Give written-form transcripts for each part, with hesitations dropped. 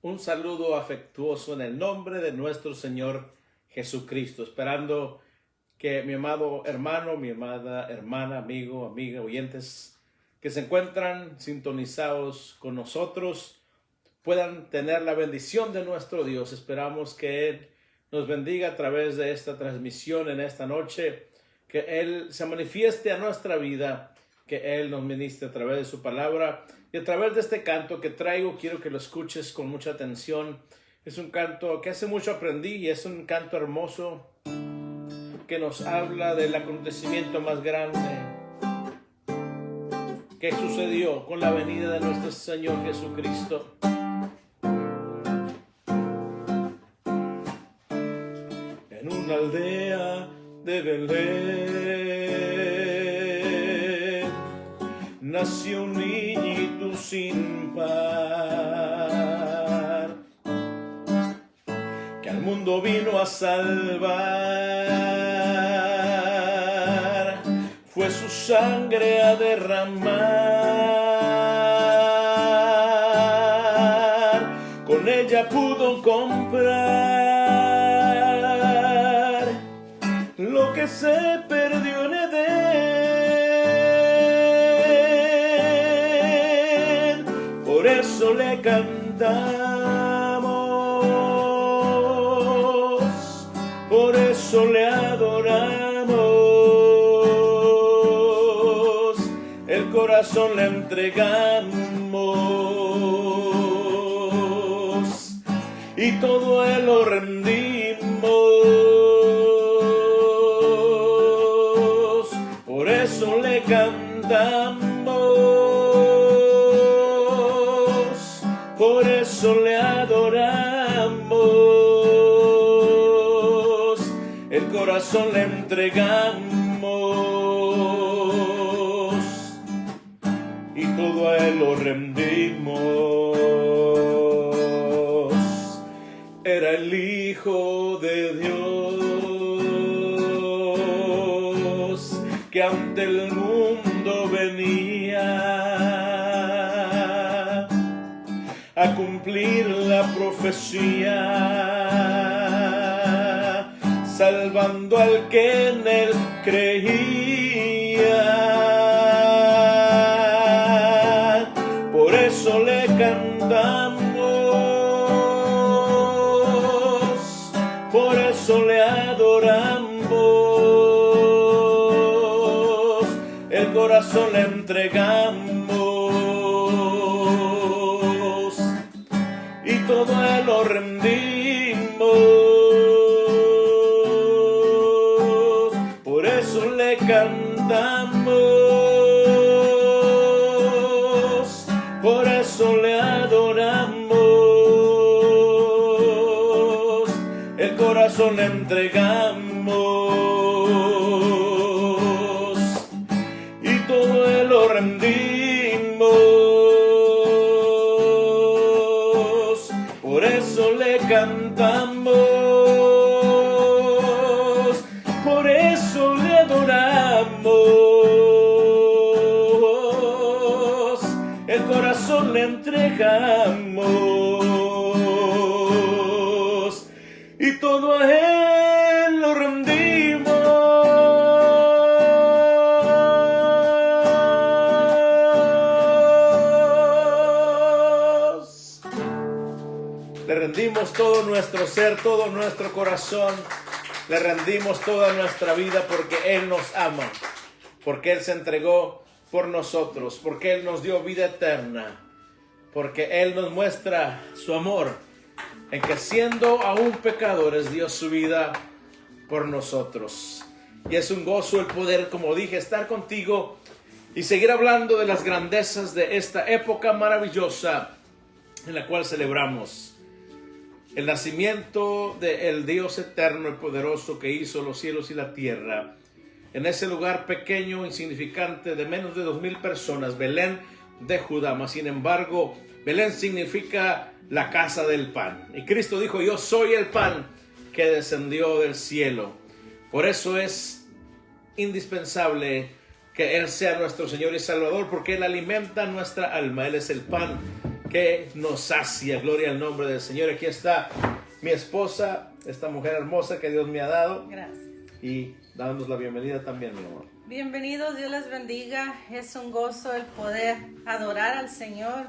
un saludo afectuoso en el nombre de nuestro Señor Jesucristo, esperando que mi amado hermano, mi amada hermana, amigo, amiga, oyentes que se encuentran sintonizados con nosotros puedan tener la bendición de nuestro Dios. Esperamos que Él nos bendiga a través de esta transmisión en esta noche, que Él se manifieste a nuestra vida, que Él nos ministre a través de su palabra y a través de este canto que traigo. Quiero que lo escuches con mucha atención. Es un canto que hace mucho aprendí y es un canto hermoso que nos habla del acontecimiento más grande que sucedió con la venida de nuestro Señor Jesucristo. En una aldea de Belén nació un niñito sin par, que al mundo vino a salvar. Fue su sangre a derramar, con ella pudo comprar lo que se perdió en Edén. Por eso le cantamos, por eso le adoramos, el corazón le entregamos y todo a Él lo rendimos. Por eso le cantamos, por eso le adoramos, el corazón le entregamos y todo a Él lo rendimos. Era el Hijo de Dios que ante el mundo venía a cumplir la profecía, salvando al que en Él creía. Por eso le cantamos, por eso le adoramos, el corazón le entregamos y todo a Él lo rendimos. Por eso le cantamos, por eso le adoramos, el corazón le entregamos y todo a Él lo rendimos. Por eso le cantamos, por eso le adoramos, el corazón le entregamos y todo a Él lo rendimos. Le rendimos todo nuestro ser, todo nuestro corazón. Le rendimos toda nuestra vida porque Él nos ama, porque Él se entregó por nosotros, porque Él nos dio vida eterna, porque Él nos muestra su amor en que siendo aún pecadores dio su vida por nosotros. Y es un gozo el poder, como dije, estar contigo y seguir hablando de las grandezas de esta época maravillosa en la cual celebramos el nacimiento del Dios eterno y poderoso que hizo los cielos y la tierra. En ese lugar pequeño, insignificante, de menos de 2,000 personas, Belén de Judá. Mas sin embargo, Belén significa la casa del pan. Y Cristo dijo: yo soy el pan que descendió del cielo. Por eso es indispensable que Él sea nuestro Señor y Salvador, porque Él alimenta nuestra alma. Él es el pan que nos sacia. Gloria al nombre del Señor. Aquí está mi esposa, esta mujer hermosa que Dios me ha dado. Gracias. Y dándonos la bienvenida también, mi amor. Bienvenidos, Dios les bendiga. Es un gozo el poder adorar al Señor.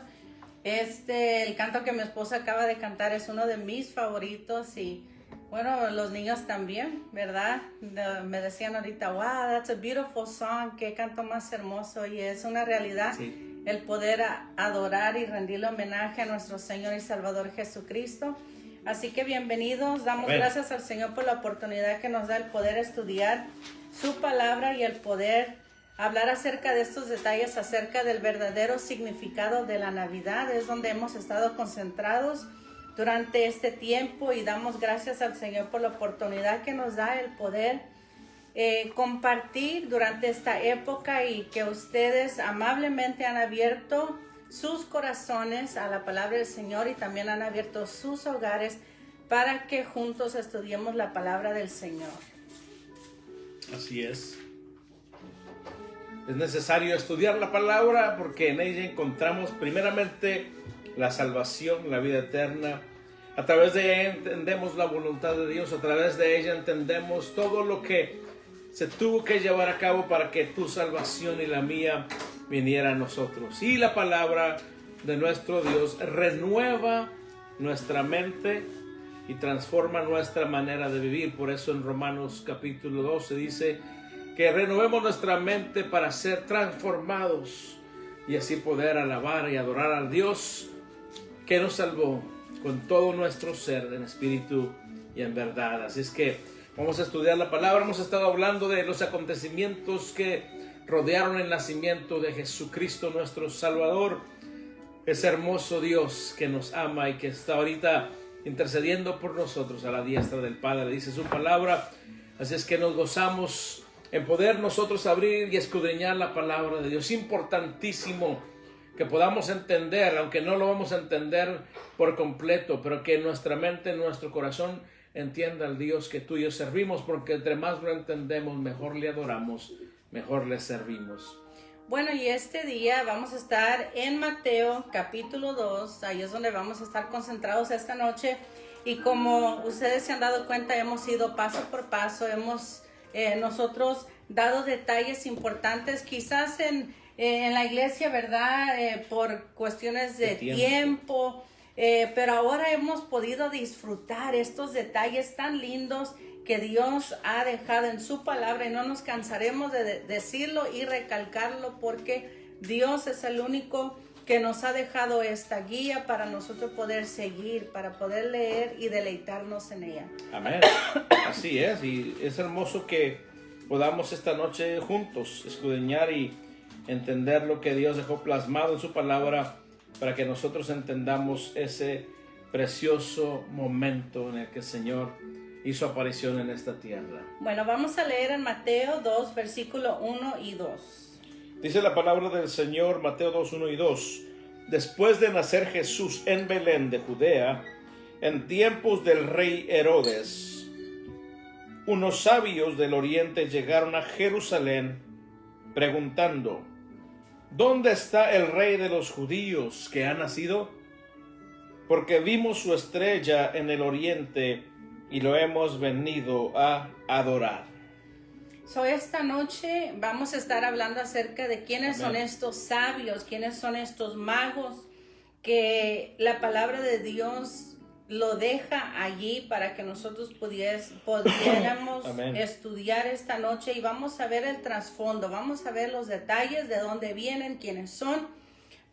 El canto que mi esposa acaba de cantar es uno de mis favoritos y bueno, los niños también, ¿verdad? Me decían ahorita, wow, that's a beautiful song, qué canto más hermoso, y es una realidad. Sí. El poder adorar y rendirle homenaje a nuestro Señor y Salvador Jesucristo. Así que bienvenidos, damos Amén. Gracias al Señor por la oportunidad que nos da el poder estudiar su palabra y el poder hablar acerca de estos detalles, acerca del verdadero significado de la Navidad. Es donde hemos estado concentrados durante este tiempo y damos gracias al Señor por la oportunidad que nos da el poder compartir durante esta época y que ustedes amablemente han abierto sus corazones a la palabra del Señor y también han abierto sus hogares para que juntos estudiemos la palabra del Señor. Así es. Es necesario estudiar la palabra porque en ella encontramos primeramente la salvación, la vida eterna. A través de ella entendemos la voluntad de Dios, a través de ella entendemos todo lo que se tuvo que llevar a cabo para que tu salvación y la mía viniera a nosotros. Y la palabra de nuestro Dios renueva nuestra mente y transforma nuestra manera de vivir. Por eso en Romanos capítulo 12 dice que renovemos nuestra mente para ser transformados y así poder alabar y adorar al Dios que nos salvó con todo nuestro ser, en espíritu y en verdad. Así es que vamos a estudiar la palabra. Hemos estado hablando de los acontecimientos que rodearon el nacimiento de Jesucristo nuestro Salvador. Ese hermoso Dios que nos ama y que está ahorita intercediendo por nosotros a la diestra del Padre, dice su palabra. Así es que nos gozamos en poder nosotros abrir y escudriñar la palabra de Dios. Importantísimo que podamos entender, aunque no lo vamos a entender por completo, pero que nuestra mente, nuestro corazón entienda al Dios que tú y yo servimos, porque entre más lo entendemos, mejor le adoramos, mejor le servimos. Bueno, y este día vamos a estar en Mateo capítulo 2, ahí es donde vamos a estar concentrados esta noche. Y como ustedes se han dado cuenta, hemos ido paso por paso, hemos nosotros dado detalles importantes, quizás en la iglesia, ¿verdad? Por cuestiones de tiempo. Pero ahora hemos podido disfrutar estos detalles tan lindos que Dios ha dejado en su palabra y no nos cansaremos de decirlo y recalcarlo porque Dios es el único que nos ha dejado esta guía para nosotros poder seguir, para poder leer y deleitarnos en ella. Amén. Así es, y es hermoso que podamos esta noche juntos escudriñar y entender lo que Dios dejó plasmado en su palabra para que nosotros entendamos ese precioso momento en el que el Señor hizo aparición en esta tierra. Bueno, vamos a leer en Mateo 2, versículo 1 y 2. Dice la palabra del Señor, Mateo 2, 1 y 2. Después de nacer Jesús en Belén de Judea, en tiempos del rey Herodes, unos sabios del oriente llegaron a Jerusalén preguntando: ¿dónde está el rey de los judíos que ha nacido? Porque vimos su estrella en el oriente y lo hemos venido a adorar. Esta noche vamos a estar hablando acerca de quiénes son estos sabios, quiénes son estos magos que la palabra de Dios lo deja allí para que nosotros pudiéramos estudiar esta noche y vamos a ver el trasfondo, vamos a ver los detalles de dónde vienen, quiénes son,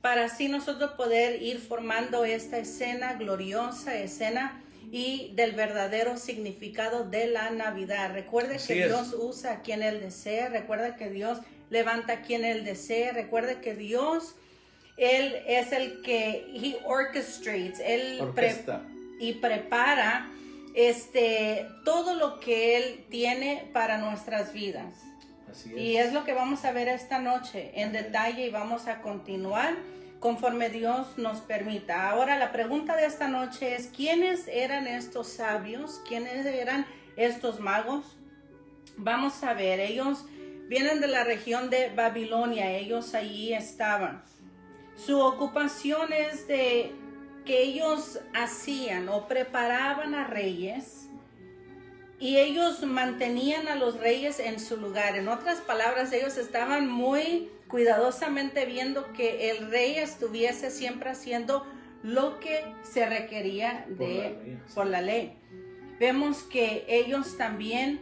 para así nosotros poder ir formando esta escena gloriosa, escena y del verdadero significado de la Navidad. Recuerde que Dios usa a quien Él desea, recuerda que Dios levanta a quien Él desea, recuerde que Dios, Él es el que He orchestrates, Él prepara todo lo que Él tiene para nuestras vidas. Así es. Y es lo que vamos a ver esta noche en detalle y vamos a continuar conforme Dios nos permita. Ahora la pregunta de esta noche es: ¿quiénes eran estos sabios? ¿Quiénes eran estos magos? Vamos a ver, ellos vienen de la región de Babilonia, ellos allí estaban. Su ocupación es de que ellos hacían o preparaban a reyes y ellos mantenían a los reyes en su lugar. En otras palabras, ellos estaban muy cuidadosamente viendo que el rey estuviese siempre haciendo lo que se requería por la ley. Vemos que ellos también,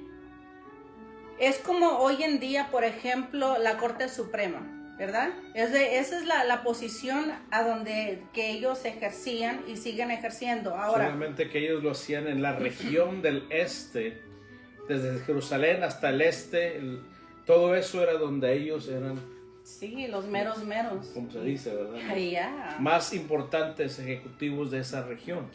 es como hoy en día, por ejemplo, la Corte Suprema, ¿verdad? Esa es la posición a donde que ellos ejercían y siguen ejerciendo. Ahora, solamente que ellos lo hacían en la región del este, desde Jerusalén hasta el este, todo eso era donde ellos eran. Sí, los meros. Como se dice, ¿verdad? Yeah. Más importantes ejecutivos de esa región.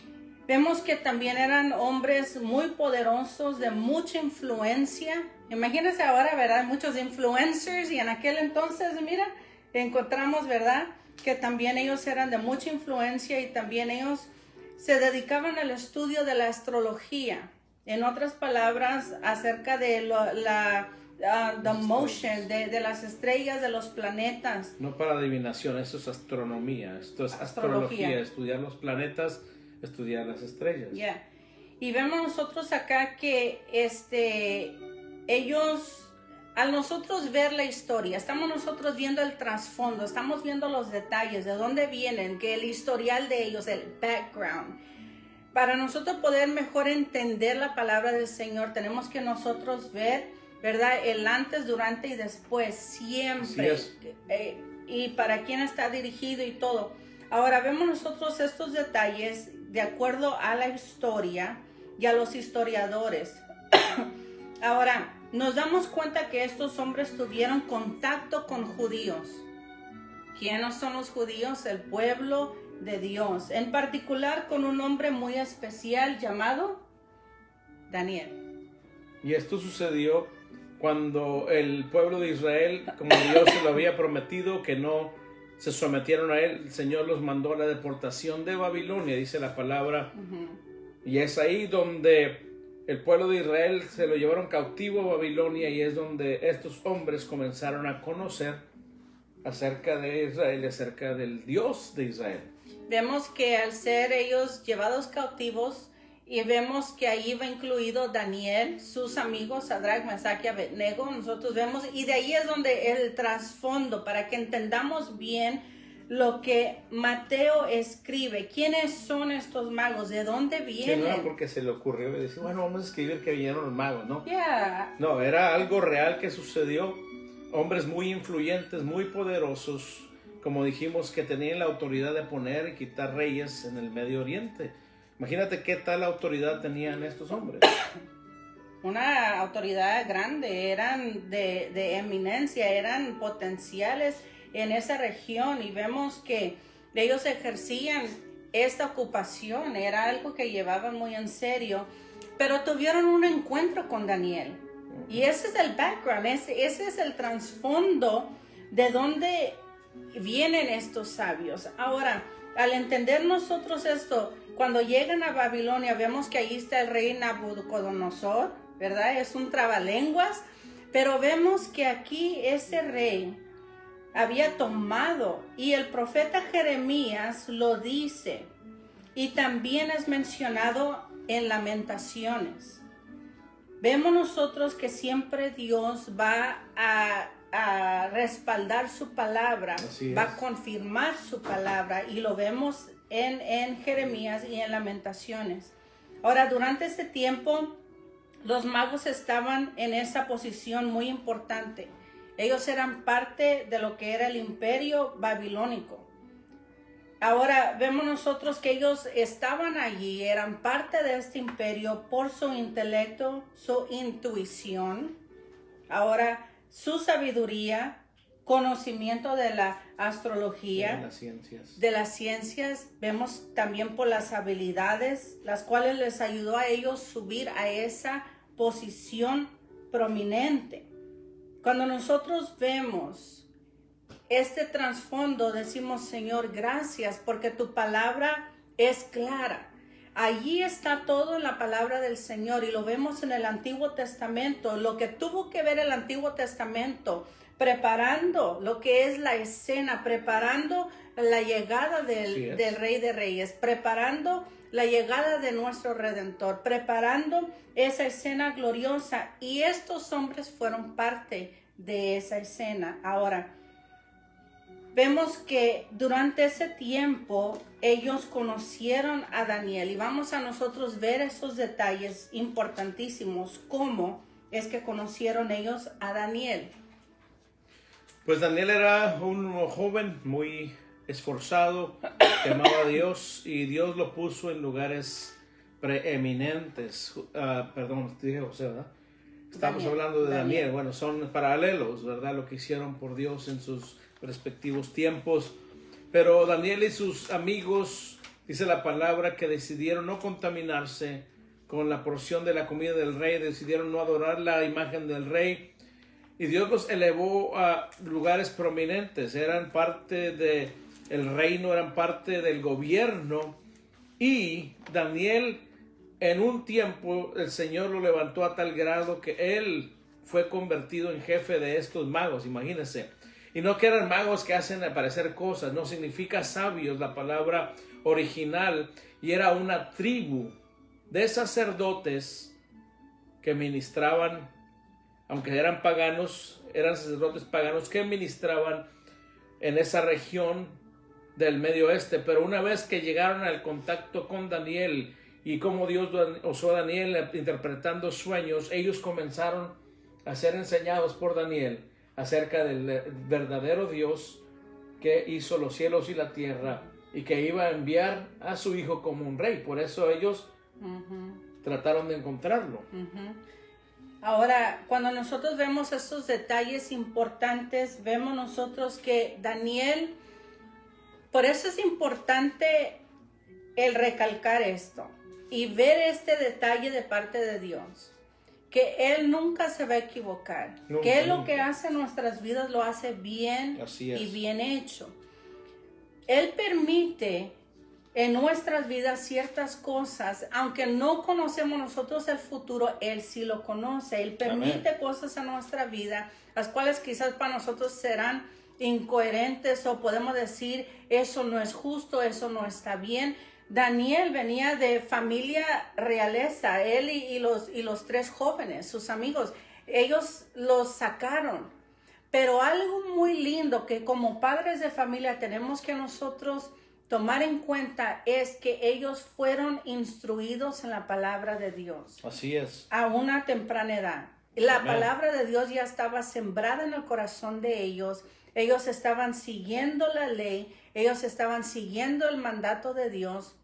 Vemos que también eran hombres muy poderosos, de mucha influencia. Imagínense ahora, ¿verdad? Muchos influencers, y en aquel entonces, mira, encontramos, ¿verdad? Que también ellos eran de mucha influencia y también ellos se dedicaban al estudio de la astrología. En otras palabras, acerca de the motion, de las estrellas, de los planetas. No para adivinación, eso es astronomía, esto es astrología, estudiar los planetas, estudiar las estrellas. Yeah. Y vemos nosotros acá que ellos, al nosotros ver la historia, estamos nosotros viendo el trasfondo, estamos viendo los detalles, de dónde vienen, que el historial de ellos, el background. Para nosotros poder mejor entender la palabra del Señor, tenemos que nosotros ver, ¿verdad? El antes, durante y después, siempre. Y para quién está dirigido y todo. Ahora vemos nosotros estos detalles de acuerdo a la historia y a los historiadores. Ahora, nos damos cuenta que estos hombres tuvieron contacto con judíos. ¿Quiénes son los judíos? El pueblo de Dios. En particular con un hombre muy especial llamado Daniel. Y esto sucedió cuando el pueblo de Israel, como Dios se lo había prometido, que no se sometieron a él, el Señor los mandó a la deportación de Babilonia, dice la palabra. Y es ahí donde el pueblo de Israel se lo llevaron cautivo a Babilonia, y es donde estos hombres comenzaron a conocer acerca de Israel, acerca del Dios de Israel. Vemos que al ser ellos llevados cautivos, y vemos que ahí va incluido Daniel, sus amigos, Sadrach, Mesach y Abednego, nosotros vemos, y de ahí es donde el trasfondo, para que entendamos bien lo que Mateo escribe. ¿Quiénes son estos magos? ¿De dónde vienen? Sí, no, porque se le ocurrió y decir, bueno, vamos a escribir que vinieron los magos, ¿no? Yeah. No, era algo real que sucedió. Hombres muy influyentes, muy poderosos, como dijimos, que tenían la autoridad de poner y quitar reyes en el Medio Oriente. Imagínate qué tal autoridad tenían estos hombres. Una autoridad grande, eran de eminencia, eran potenciales en esa región, y vemos que ellos ejercían esta ocupación, era algo que llevaban muy en serio, pero tuvieron un encuentro con Daniel. Y ese es el background, ese es el trasfondo de dónde vienen estos sabios. Ahora, al entender nosotros esto, cuando llegan a Babilonia, vemos que ahí está el rey Nabucodonosor, ¿verdad? Es un trabalenguas, pero vemos que aquí ese rey había tomado, y el profeta Jeremías lo dice, y también es mencionado en Lamentaciones. Vemos nosotros que siempre Dios va a respaldar su palabra, va a confirmar su palabra, y lo vemos en Jeremías y en Lamentaciones. Ahora, durante este tiempo, los magos estaban en esa posición muy importante. Ellos eran parte de lo que era el imperio babilónico. Ahora vemos nosotros que ellos estaban allí, eran parte de este imperio por su intelecto, su intuición, ahora su sabiduría, conocimiento de la astrología, de las ciencias. Vemos también por las habilidades, las cuales les ayudó a ellos subir a esa posición prominente. Cuando nosotros vemos este trasfondo, decimos, Señor, gracias, porque tu palabra es clara. Allí está todo en la palabra del Señor, y lo vemos en el Antiguo Testamento, lo que tuvo que ver el Antiguo Testamento preparando lo que es la escena, preparando la llegada del Rey de Reyes, preparando la llegada de nuestro Redentor, preparando esa escena gloriosa. Y estos hombres fueron parte de esa escena. Ahora, vemos que durante ese tiempo ellos conocieron a Daniel y vamos a nosotros ver esos detalles importantísimos, cómo es que conocieron ellos a Daniel. Pues Daniel era un joven muy esforzado, que amaba a Dios y Dios lo puso en lugares preeminentes. Perdón, te dije José, ¿verdad? Estamos hablando de Daniel. Bueno, son paralelos, ¿verdad? Lo que hicieron por Dios en sus respectivos tiempos. Pero Daniel y sus amigos, dice la palabra, que decidieron no contaminarse con la porción de la comida del rey, decidieron no adorar la imagen del rey. Y Dios los elevó a lugares prominentes, eran parte del reino, eran parte del gobierno. Y Daniel, en un tiempo, el Señor lo levantó a tal grado que él fue convertido en jefe de estos magos, imagínense. Y no que eran magos que hacen aparecer cosas, no significa sabios la palabra original. Y era una tribu de sacerdotes que ministraban, aunque eran paganos, eran sacerdotes paganos que ministraban en esa región del Medio Oeste. Pero una vez que llegaron al contacto con Daniel y cómo Dios usó a Daniel interpretando sueños, ellos comenzaron a ser enseñados por Daniel acerca del verdadero Dios que hizo los cielos y la tierra y que iba a enviar a su hijo como un rey. Por eso ellos trataron de encontrarlo. Ahora, cuando nosotros vemos estos detalles importantes, vemos nosotros que Daniel, por eso es importante el recalcar esto y ver este detalle de parte de Dios, que Él nunca se va a equivocar, que Él lo que hace en nuestras vidas lo hace bien y bien hecho. Él permite en nuestras vidas ciertas cosas, aunque no conocemos nosotros el futuro, Él sí lo conoce. Él permite cosas en nuestra vida, las cuales quizás para nosotros serán incoherentes o podemos decir, eso no es justo, eso no está bien. Daniel venía de familia realeza, él y los tres jóvenes, sus amigos, ellos los sacaron. Pero algo muy lindo que como padres de familia tenemos que nosotros tomar en cuenta es que ellos fueron instruidos en la palabra de Dios. Así es. A una temprana edad. La palabra de Dios ya estaba sembrada en el corazón de ellos. Ellos estaban siguiendo la ley. Ellos estaban siguiendo el mandato de Dios.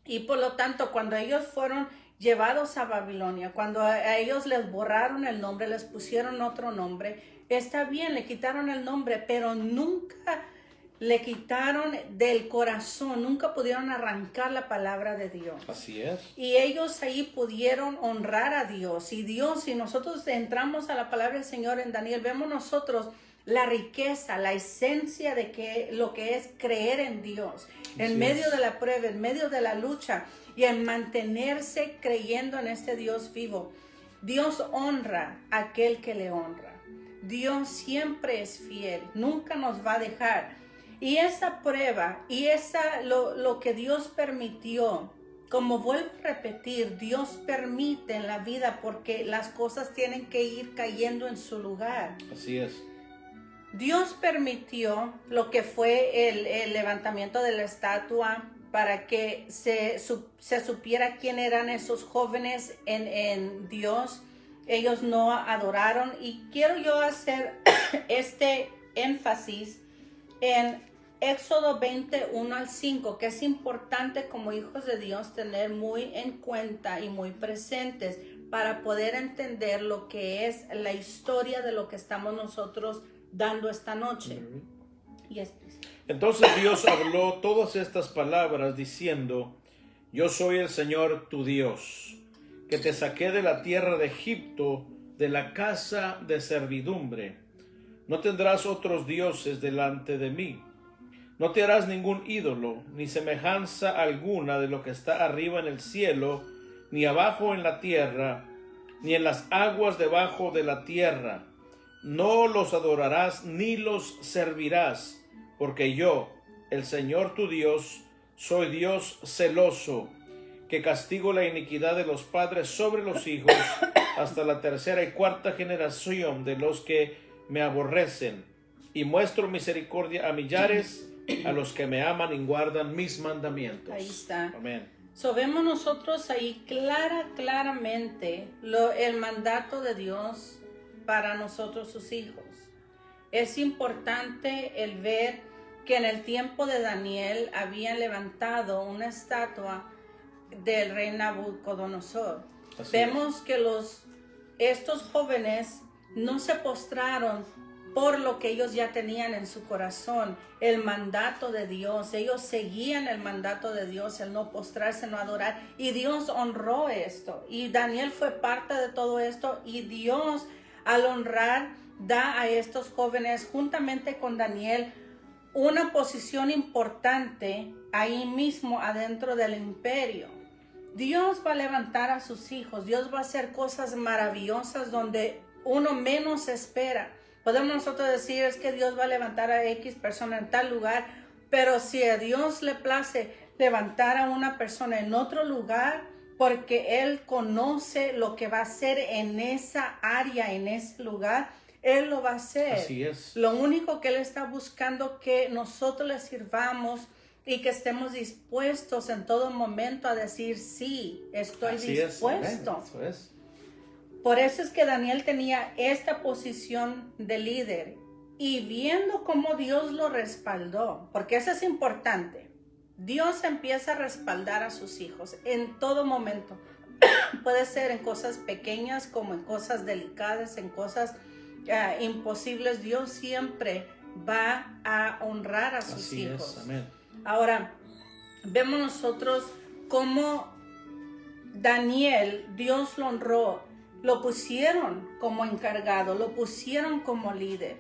Y por lo tanto, cuando ellos fueron llevados a Babilonia, cuando a ellos les borraron el nombre, les pusieron otro nombre, está bien, le quitaron el nombre, pero nunca le quitaron del corazón, nunca pudieron arrancar la palabra de Dios. Así es. Y ellos ahí pudieron honrar a Dios. Y Dios, si nosotros entramos a la palabra del Señor en Daniel, vemos nosotros la riqueza, la esencia de que lo que es creer en Dios, en medio de la prueba, en medio de la lucha y en mantenerse creyendo en este Dios vivo. Dios honra a aquel que le honra. Dios siempre es fiel, nunca nos va a dejar. Y esa prueba y lo que Dios permitió, como vuelvo a repetir, Dios permite en la vida porque las cosas tienen que ir cayendo en su lugar. Así es. Dios permitió lo que fue el levantamiento de la estatua para que se supiera quién eran esos jóvenes en Dios. Ellos no adoraron y quiero yo hacer este énfasis en Éxodo 21 al 5, que es importante como hijos de Dios tener muy en cuenta y muy presentes para poder entender lo que es la historia de lo que estamos nosotros dando esta noche. Entonces Dios habló todas estas palabras diciendo: yo soy el Señor tu Dios, que te saqué de la tierra de Egipto, de la casa de servidumbre. No tendrás otros dioses delante de mí. No te harás ningún ídolo, ni semejanza alguna de lo que está arriba en el cielo, ni abajo en la tierra, ni en las aguas debajo de la tierra. no los adorarás ni los servirás, porque yo, el Señor tu Dios, soy Dios celoso, que castigo la iniquidad de los padres sobre los hijos hasta la tercera y cuarta generación de los que me aborrecen, y muestro misericordia a millares, a los que me aman y guardan mis mandamientos. Ahí está. Amén. So, vemos nosotros ahí claramente el mandato de Dios para nosotros sus hijos. Es importante el ver que en el tiempo de Daniel habían levantado una estatua del rey Nabucodonosor. Vemos que estos jóvenes no se postraron por lo que ellos ya tenían en su corazón, el mandato de Dios. Ellos seguían el mandato de Dios, el no postrarse, no adorar, y Dios honró esto, y Daniel fue parte de todo esto, y Dios al honrar da a estos jóvenes juntamente con Daniel una posición importante ahí mismo adentro del imperio. Dios va a levantar a sus hijos, Dios va a hacer cosas maravillosas donde uno menos espera. Podemos nosotros decir es que Dios va a levantar a X persona en tal lugar, pero si a Dios le place levantar a una persona en otro lugar, porque Él conoce lo que va a hacer en esa área, en ese lugar, Él lo va a hacer. Así es. Lo único que Él está buscando que nosotros le sirvamos y que estemos dispuestos en todo momento a decir sí, estoy dispuesto. Eso es. Por eso es que Daniel tenía esta posición de líder, y viendo cómo Dios lo respaldó, porque eso es importante. Dios empieza a respaldar a sus hijos en todo momento. Puede ser en cosas pequeñas como en cosas delicadas, en cosas imposibles. Dios siempre va a honrar a sus hijos. Es, amén. Ahora, vemos nosotros cómo Daniel, Dios lo honró. Lo pusieron como encargado, lo pusieron como líder.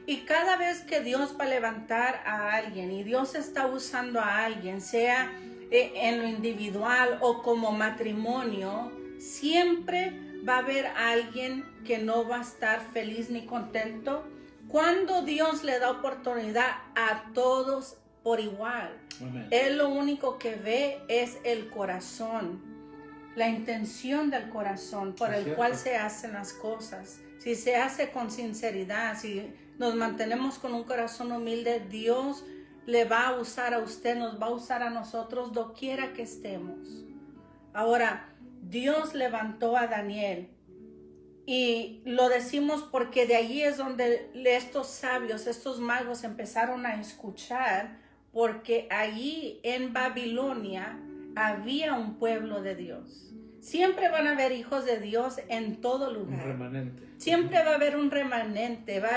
Y cada vez que Dios va a levantar a alguien y Dios está usando a alguien, sea en lo individual o como matrimonio, siempre va a haber alguien que no va a estar feliz ni contento. Cuando Dios le da oportunidad a todos por igual, Amén. Él lo único que ve es el corazón. La intención del corazón por el cual se hacen las cosas. Si se hace con sinceridad, si nos mantenemos con un corazón humilde, Dios le va a usar a usted, nos va a usar a nosotros doquiera que estemos. Ahora, Dios levantó a Daniel, y lo decimos porque de allí es donde estos sabios, estos magos empezaron a escuchar, porque allí en Babilonia había un pueblo de Dios. Siempre van a haber hijos de Dios en todo lugar. Un remanente. Siempre va a haber un remanente, va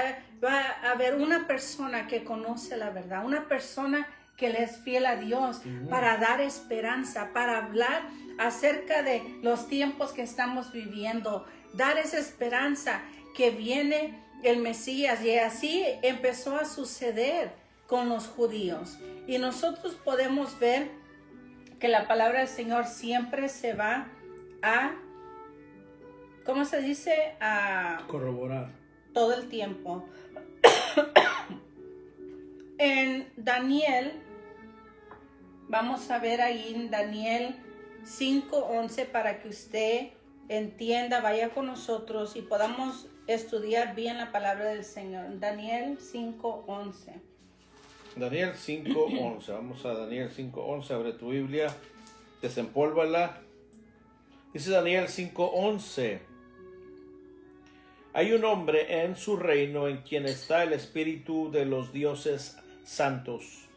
a haber una persona que conoce la verdad, una persona que le es fiel a Dios, para dar esperanza, para hablar acerca de los tiempos que estamos viviendo, dar esa esperanza que viene el Mesías. Y así empezó a suceder con los judíos. Y nosotros podemos ver que la palabra del Señor siempre se va a, ¿cómo se dice? A corroborar todo el tiempo. En Daniel, vamos a ver ahí en Daniel 5:11 para que usted entienda, vaya con nosotros y podamos estudiar bien la palabra del Señor. Daniel 5:11. Daniel 5:11. Vamos a Daniel 5:11. Abre tu Biblia, desempólvala. Dice Daniel 5:11. Hay un hombre en su reino en quien está el espíritu de los dioses santos.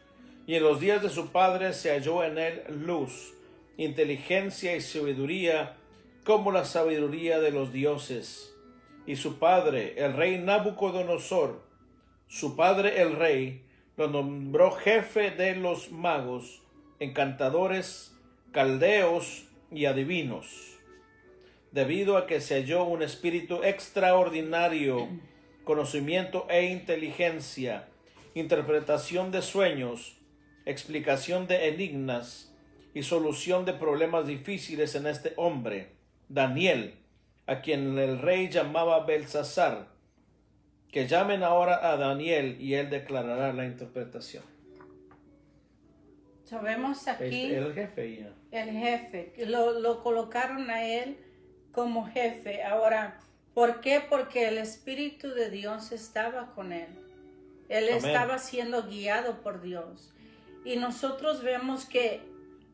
Y en los días de su padre se halló en él luz, inteligencia y sabiduría, como la sabiduría de los dioses. Y su padre, el rey Nabucodonosor, su padre el rey, lo nombró jefe de los magos, encantadores, caldeos y adivinos, debido a que se halló un espíritu extraordinario, conocimiento e inteligencia, interpretación de sueños, explicación de enigmas y solución de problemas difíciles en este hombre, Daniel, a quien el rey llamaba Belsasar. que llamen ahora a Daniel y él declarará la interpretación. Sabemos aquí El jefe ya. el jefe, que lo colocaron a él como jefe. Ahora, ¿por qué? Porque el Espíritu de Dios estaba con él. Él Amén. estaba siendo guiado por Dios. Y nosotros vemos que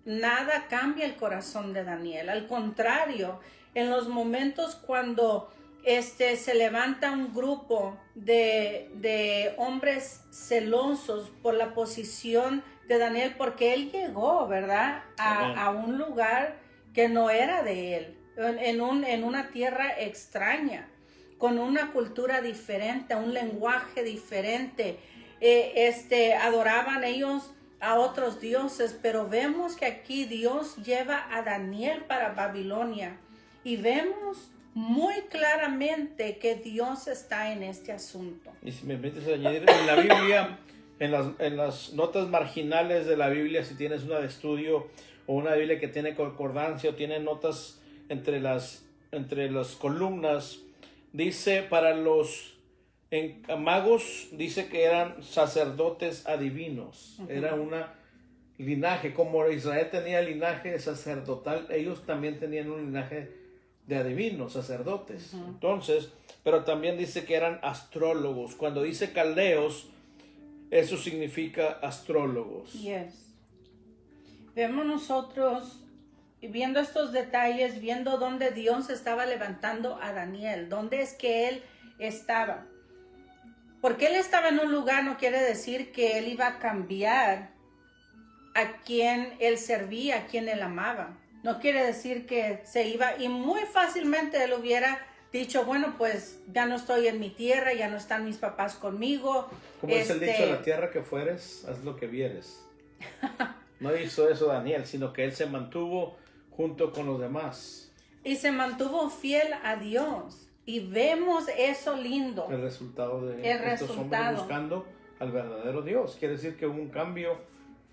nada cambia el corazón de Daniel. Al contrario, en los momentos cuando se levanta un grupo de hombres celosos por la posición de Daniel, porque él llegó, ¿verdad? A un lugar que no era de él, en una tierra extraña, con una cultura diferente, un lenguaje diferente. Adoraban ellos a otros dioses, pero vemos que aquí Dios lleva a Daniel para Babilonia y vemos muy claramente que Dios está en este asunto. Y si me permites añadir, en la Biblia, en las notas marginales de la Biblia, si tienes una de estudio o una Biblia que tiene concordancia o tiene notas entre las columnas, dice para los magos, dice que eran sacerdotes adivinos. Era una linaje, como Israel tenía linaje sacerdotal, ellos también tenían un linaje de adivinos, sacerdotes. Entonces, pero también dice que eran astrólogos. Cuando dice caldeos, eso significa astrólogos. Yes. Vemos nosotros viendo estos detalles, viendo dónde Dios estaba levantando a Daniel, dónde es que él estaba. Porque él estaba en un lugar no quiere decir que él iba a cambiar a quien él servía, a quien él amaba. No quiere decir que se iba, y muy fácilmente él hubiera dicho, bueno, pues ya no estoy en mi tierra, ya no están mis papás conmigo. Como dice el dicho, la tierra que fueres, haz lo que vieres. No hizo eso Daniel, sino que él se mantuvo junto con los demás. Y se mantuvo fiel a Dios. Y vemos eso lindo. El resultado de estos hombres buscando al verdadero Dios. Quiere decir que hubo un cambio.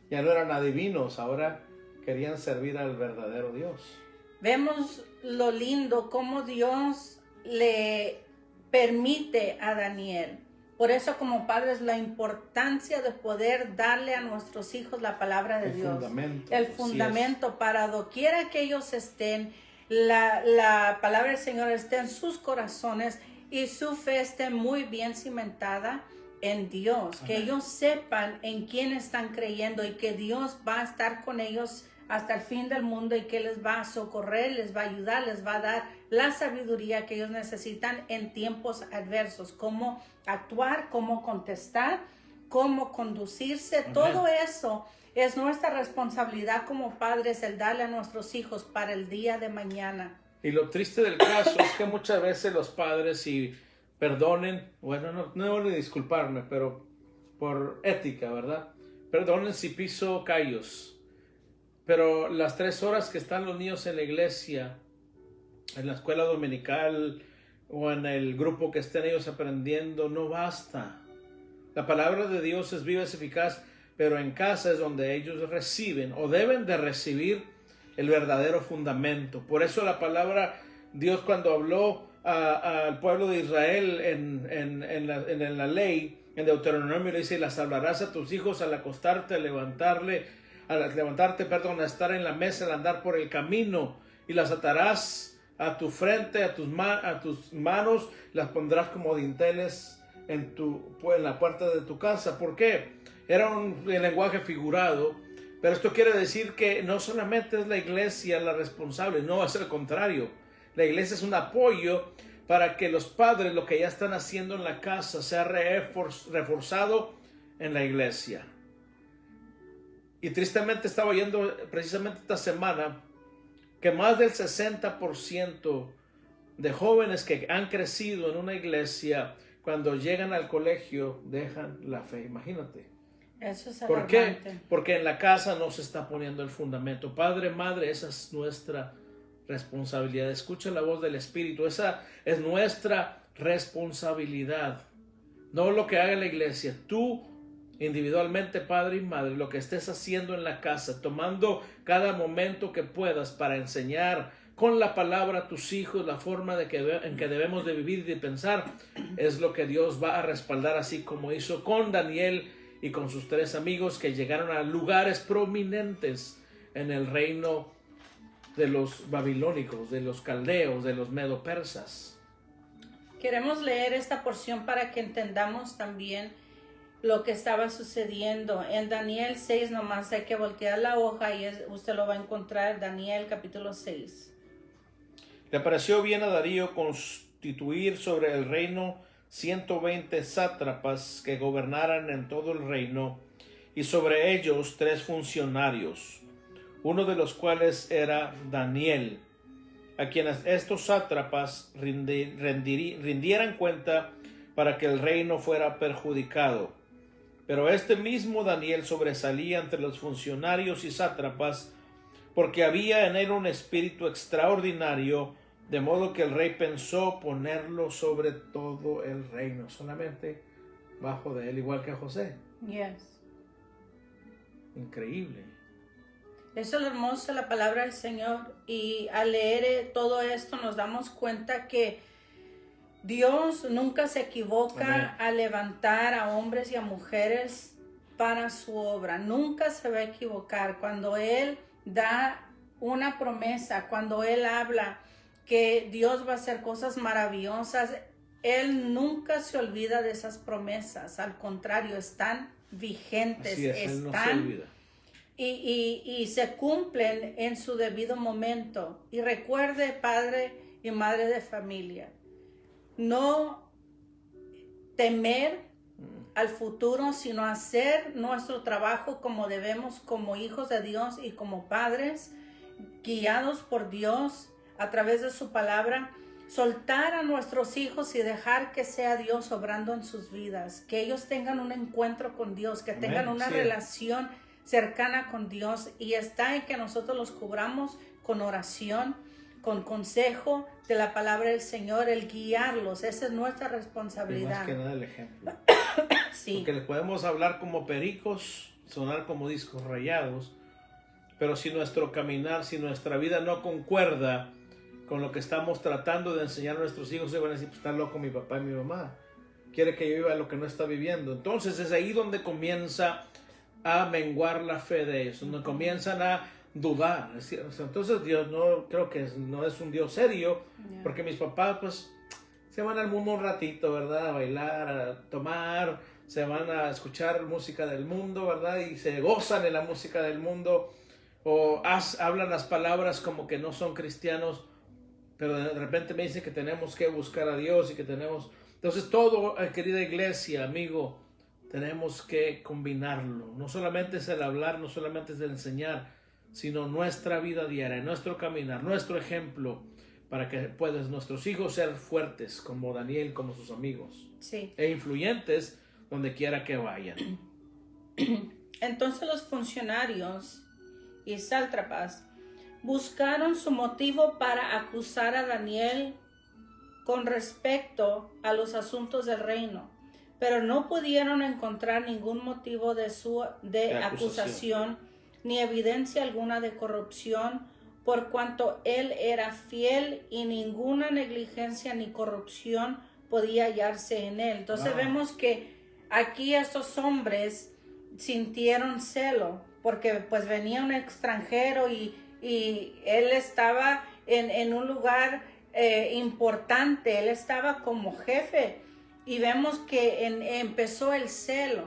Ya no eran adivinos, ahora querían servir al verdadero Dios. Vemos lo lindo, cómo Dios le permite a Daniel. Por eso, como padres, la importancia de poder darle a nuestros hijos la palabra de Dios. El fundamento para doquiera que ellos estén, la palabra del Señor esté en sus corazones y su fe esté muy bien cimentada en Dios. Amén. Que ellos sepan en quién están creyendo y que Dios va a estar con ellos hasta el fin del mundo y que les va a socorrer, les va a ayudar, les va a dar la sabiduría que ellos necesitan en tiempos adversos, cómo actuar, cómo contestar, cómo conducirse. Amén. Todo eso es nuestra responsabilidad como padres, el darle a nuestros hijos para el día de mañana. Y lo triste del caso es que muchas veces los padres, y perdonen, bueno, no voy a disculparme, pero por ética, ¿verdad? Perdonen si piso callos. Pero las 3 horas que están los niños en la iglesia, en la escuela dominical o en el grupo que estén ellos aprendiendo, no basta. La palabra de Dios es viva, es eficaz, pero en casa es donde ellos reciben o deben de recibir el verdadero fundamento. Por eso la palabra, Dios cuando habló al pueblo de Israel en la ley, en Deuteronomio le dice, las hablarás a tus hijos al acostarte, a levantarte, a estar en la mesa, al andar por el camino, y las atarás a tu frente, a tus manos, las pondrás como dinteles en la puerta de tu casa. ¿Por qué? Era un lenguaje figurado, pero esto quiere decir que no solamente es la iglesia la responsable, no, es el contrario. La iglesia es un apoyo para que los padres, lo que ya están haciendo en la casa, sea reforzado en la iglesia. Y tristemente estaba oyendo precisamente esta semana que más del 60% de jóvenes que han crecido en una iglesia, cuando llegan al colegio, dejan la fe. Imagínate. Eso es ¿Por qué? Porque en la casa no se está poniendo el fundamento. Padre, madre, esa es nuestra responsabilidad. Escucha la voz del Espíritu. Esa es nuestra responsabilidad. No lo que haga la iglesia. Tú individualmente, padre y madre, lo que estés haciendo en la casa, tomando cada momento que puedas para enseñar, con la palabra a tus hijos, la forma en que debemos de vivir y de pensar, es lo que Dios va a respaldar, así como hizo con Daniel y con sus 3 amigos que llegaron a lugares prominentes en el reino de los babilónicos, de los caldeos, de los medo-persas. Queremos leer esta porción para que entendamos también lo que estaba sucediendo. En Daniel 6 nomás hay que voltear la hoja y usted lo va a encontrar, Daniel capítulo 6. Le pareció bien a Darío constituir sobre el reino 120 sátrapas que gobernaran en todo el reino, y sobre ellos 3 funcionarios, uno de los cuales era Daniel, a quienes estos sátrapas rindieran cuenta para que el reino fuera perjudicado. Pero este mismo Daniel sobresalía entre los funcionarios y sátrapas, porque había en él un espíritu extraordinario, de modo que el rey pensó ponerlo sobre todo el reino, solamente bajo de él, igual que a José. Yes. Increíble. Eso es lo hermoso de la palabra del Señor, y al leer todo esto nos damos cuenta que Dios nunca se equivoca. Amén. Al levantar a hombres y a mujeres para su obra. Nunca se va a equivocar. Cuando Él da una promesa, cuando Él habla que Dios va a hacer cosas maravillosas, Él nunca se olvida de esas promesas. Al contrario, están vigentes. Así es, Él no se olvida. Y se cumplen en su debido momento. Y recuerde, padre y madre de familia, no temer al futuro, sino hacer nuestro trabajo como debemos, como hijos de Dios y como padres, guiados por Dios a través de su palabra, soltar a nuestros hijos y dejar que sea Dios obrando en sus vidas, que ellos tengan un encuentro con Dios, que tengan una relación cercana con Dios, y está en que nosotros los cubramos con oración, con consejo de la palabra del Señor, el guiarlos. Esa es nuestra responsabilidad. Más que nada el ejemplo. Sí. Porque les podemos hablar como pericos, sonar como discos rayados, pero si nuestro caminar, si nuestra vida no concuerda con lo que estamos tratando de enseñar a nuestros hijos, se van a decir, pues está loco mi papá y mi mamá, quiere que yo viva lo que no está viviendo. Entonces es ahí donde comienza a menguar la fe de ellos, donde comienzan a dudar. Entonces Dios no, creo que no es un Dios serio, porque mis papás pues se van al mundo un ratito, ¿verdad? A bailar, a tomar, se van a escuchar música del mundo, ¿verdad? Y se gozan en la música del mundo, o hablan las palabras como que no son cristianos, pero de repente me dicen que tenemos que buscar a Dios y que tenemos... Entonces todo, querida iglesia, amigo, tenemos que combinarlo. No solamente es el hablar, no solamente es el enseñar, sino nuestra vida diaria, nuestro caminar, nuestro ejemplo, para que puedan nuestros hijos ser fuertes como Daniel, como sus amigos. Sí. E influyentes donde quiera que vayan. Entonces los funcionarios y sátrapas buscaron su motivo para acusar a Daniel con respecto a los asuntos del reino, pero no pudieron encontrar ningún motivo de acusación ni evidencia alguna de corrupción, por cuanto él era fiel y ninguna negligencia ni corrupción podía hallarse en él. Entonces vemos que aquí estos hombres sintieron celo, porque pues venía un extranjero y él estaba en un lugar importante, él estaba como jefe, y vemos que empezó el celo.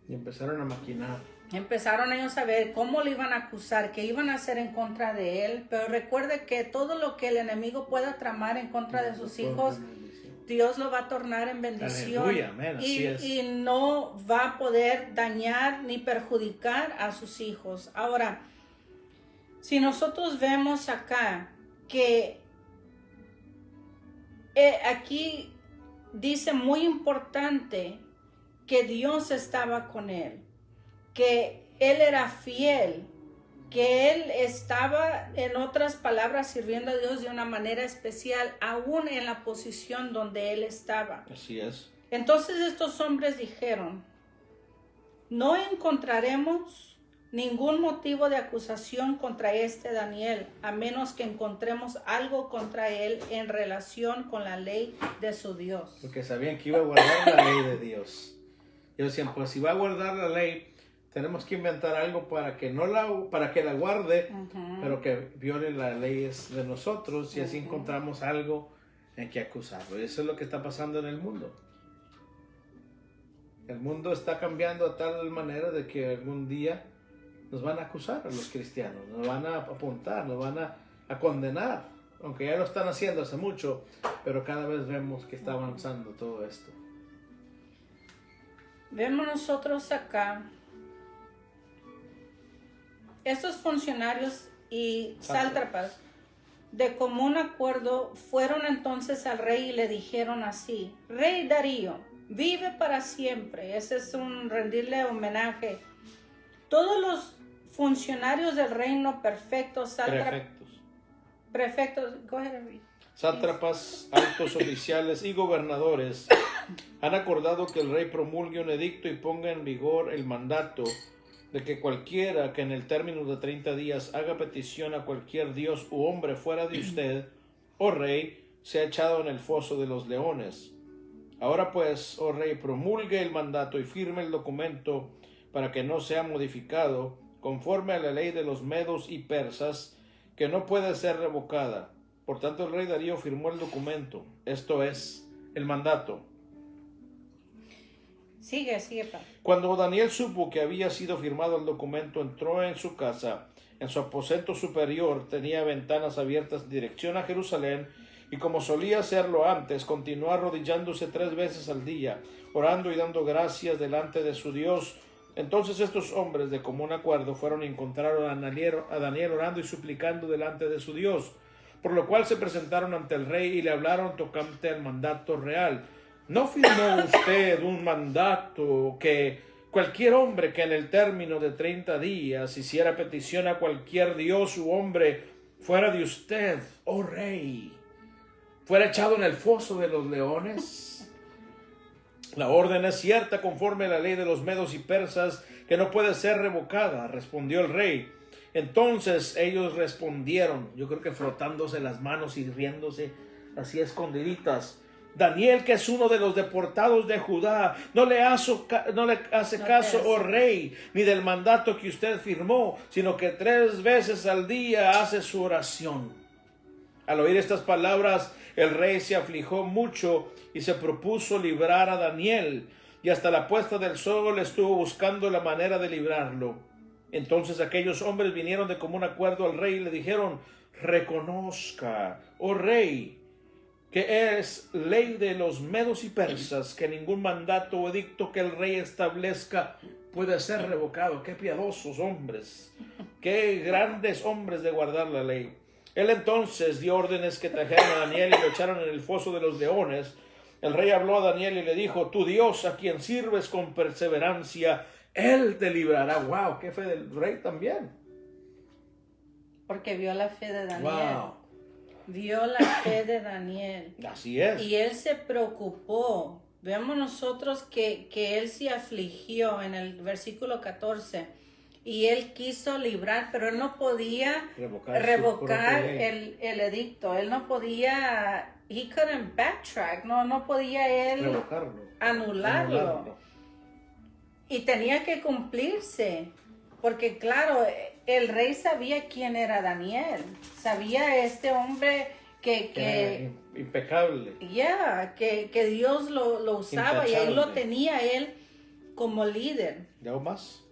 Y empezaron a maquinar. Empezaron ellos a ver cómo le iban a acusar, qué iban a hacer en contra de él. Pero recuerde que todo lo que el enemigo pueda tramar en contra de sus hijos, Dios lo va a tornar en bendición. Aleluya, amén, así es. Y no va a poder dañar ni perjudicar a sus hijos. Ahora, si nosotros vemos acá que aquí dice muy importante que Dios estaba con él, que él era fiel, que él estaba, en otras palabras, sirviendo a Dios de una manera especial, aún en la posición donde él estaba. Así es. Entonces estos hombres dijeron, no encontraremos ningún motivo de acusación contra este Daniel, a menos que encontremos algo contra él en relación con la ley de su Dios. Porque sabían que iba a guardar la ley de Dios. Ellos decían, pues si va a guardar la ley, tenemos que inventar algo para que la guarde, pero que viole las leyes de nosotros, y así encontramos algo en que acusarlo. Y eso es lo que está pasando en el mundo. El mundo está cambiando a tal manera de que algún día nos van a acusar a los cristianos, nos van a apuntar, nos van a condenar, aunque ya lo están haciendo hace mucho, pero cada vez vemos que está avanzando todo esto. Vemos nosotros acá, estos funcionarios y sátrapas de común acuerdo fueron entonces al rey y le dijeron así: Rey Darío, vive para siempre. Ese es un rendirle homenaje. Todos los funcionarios del reino perfectos, prefectos, go ahead and read. Sátrapas, altos oficiales y gobernadores han acordado que el rey promulgue un edicto y ponga en vigor el mandato de que cualquiera que en el término de 30 días haga petición a cualquier dios u hombre fuera de usted, oh rey, sea echado en el foso de los leones. Ahora pues, oh rey, promulgue el mandato y firme el documento para que no sea modificado, conforme a la ley de los medos y persas, que no puede ser revocada. Por tanto, el rey Darío firmó el documento, esto es, el mandato. Sigue, pa. Cuando Daniel supo que había sido firmado el documento, entró en su casa. En su aposento superior tenía ventanas abiertas en dirección a Jerusalén, y como solía hacerlo antes, continuó arrodillándose 3 veces al día, orando y dando gracias delante de su Dios. Entonces estos hombres de común acuerdo fueron y encontraron a Daniel orando y suplicando delante de su Dios, por lo cual se presentaron ante el rey y le hablaron tocante al mandato real. ¿No firmó usted un mandato que cualquier hombre que en el término de 30 días hiciera petición a cualquier dios u hombre fuera de usted, oh rey, fuera echado en el foso de los leones? La orden es cierta conforme a la ley de los medos y persas, que no puede ser revocada, respondió el rey. Entonces ellos respondieron, yo creo que frotándose las manos y riéndose así escondiditas: Daniel, que es uno de los deportados de Judá, no le hace caso, oh rey, ni del mandato que usted firmó, sino que 3 veces al día hace su oración. Al oír estas palabras, el rey se afligió mucho y se propuso librar a Daniel, y hasta la puesta del sol estuvo buscando la manera de librarlo. Entonces aquellos hombres vinieron de común acuerdo al rey y le dijeron: reconozca, oh rey, que es ley de los medos y persas que ningún mandato o edicto que el rey establezca puede ser revocado. Qué piadosos hombres, qué grandes hombres de guardar la ley. Él entonces dio órdenes que trajeran a Daniel y lo echaron en el foso de los leones. El rey habló a Daniel y le dijo: tu Dios, a quien sirves con perseverancia, él te librará. Wow, qué fe del rey también. Porque vio la fe de Daniel. Wow. Vio la fe de Daniel. Así es. Y él se preocupó. Vemos nosotros que él se afligió en el versículo 14. Y él quiso librar, pero él no podía revocar el edicto. Él no podía, he couldn't backtrack, no podía él anularlo. Y tenía que cumplirse, porque claro, el rey sabía quién era Daniel, sabía este hombre que impecable. Que Dios lo usaba, y ahí lo tenía él como líder. ¿Y aún más?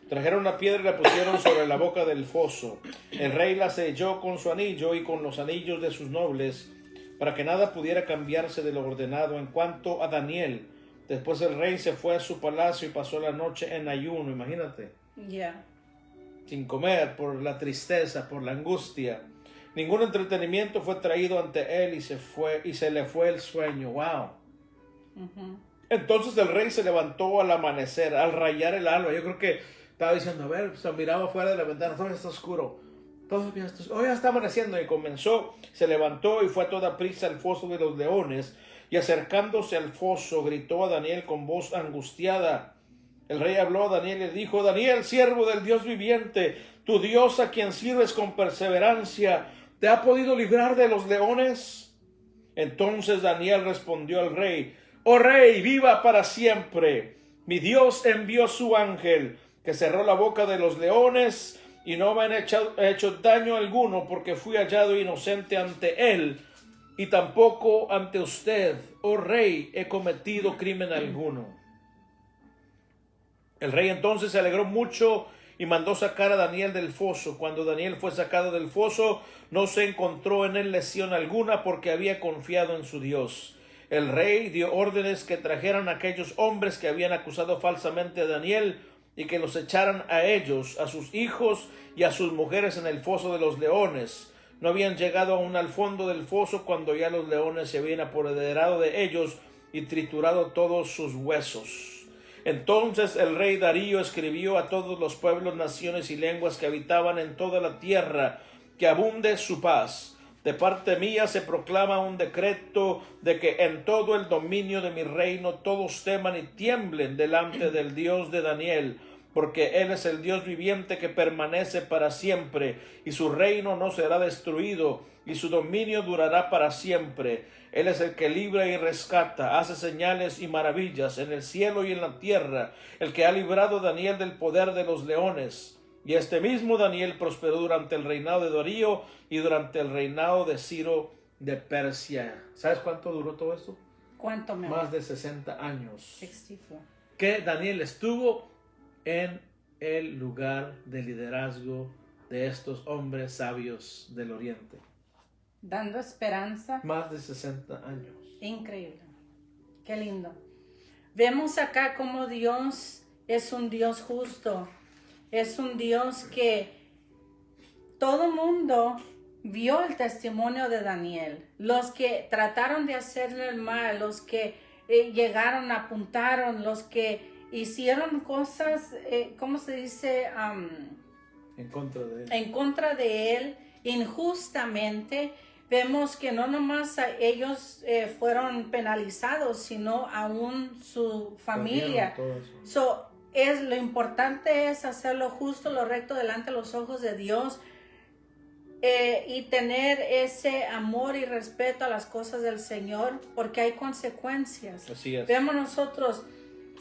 Trajeron una piedra y la pusieron sobre la boca del foso. El rey la selló con su anillo y con los anillos de sus nobles, para que nada pudiera cambiarse de lo ordenado. En cuanto a Daniel, después el rey se fue a su palacio y pasó la noche en ayuno, imagínate. Sin comer, por la tristeza, por la angustia. Ningún entretenimiento fue traído ante él, y se le fue el sueño. Wow. Entonces el rey se levantó al amanecer, al rayar el alba. Yo creo que estaba diciendo, a ver, se miraba fuera de la ventana, todavía está oscuro. Ya está amaneciendo, y se levantó y fue a toda prisa al foso de los leones, y acercándose al foso gritó a Daniel con voz angustiada: El rey habló a Daniel y le dijo: Daniel, siervo del Dios viviente, tu Dios a quien sirves con perseverancia, ¿te ha podido librar de los leones? Entonces Daniel respondió al rey: Oh rey, viva para siempre. Mi Dios envió su ángel, que cerró la boca de los leones, y no me han hecho daño alguno, porque fui hallado inocente ante él, y tampoco ante usted, oh rey, he cometido crimen alguno. El rey entonces se alegró mucho y mandó sacar a Daniel del foso. Cuando Daniel fue sacado del foso, no se encontró en él lesión alguna, porque había confiado en su Dios. El rey dio órdenes que trajeran a aquellos hombres que habían acusado falsamente a Daniel, y que los echaran a ellos, a sus hijos y a sus mujeres en el foso de los leones. No habían llegado aún al fondo del foso cuando ya los leones se habían apoderado de ellos y triturado todos sus huesos. Entonces el rey Darío escribió a todos los pueblos, naciones y lenguas que habitaban en toda la tierra, que abunde su paz. De parte mía se proclama un decreto de que en todo el dominio de mi reino todos teman y tiemblen delante del Dios de Daniel, porque Él es el Dios viviente que permanece para siempre, y su reino no será destruido, y su dominio durará para siempre. Él es el que libra y rescata, hace señales y maravillas en el cielo y en la tierra, el que ha librado a Daniel del poder de los leones. Y este mismo Daniel prosperó durante el reinado de Darío y durante el reinado de Ciro de Persia. ¿Sabes cuánto duró todo esto? ¿Cuánto me? Más de 60 años. 64. Que Daniel estuvo en el lugar de liderazgo de estos hombres sabios del oriente. Dando esperanza. Más de 60 años. Increíble. Qué lindo. Vemos acá cómo Dios es un Dios justo. Es un Dios que todo mundo vio el testimonio de Daniel. Los que trataron de hacerle el mal, los que llegaron, apuntaron, los que hicieron cosas, ¿cómo se dice? En contra de él. En contra de él, injustamente. Vemos que no nomás ellos fueron penalizados, sino aún su familia. Lo importante es hacer lo justo, lo recto delante de los ojos de Dios, y tener ese amor y respeto a las cosas del Señor, porque hay consecuencias. Así es. Vemos nosotros,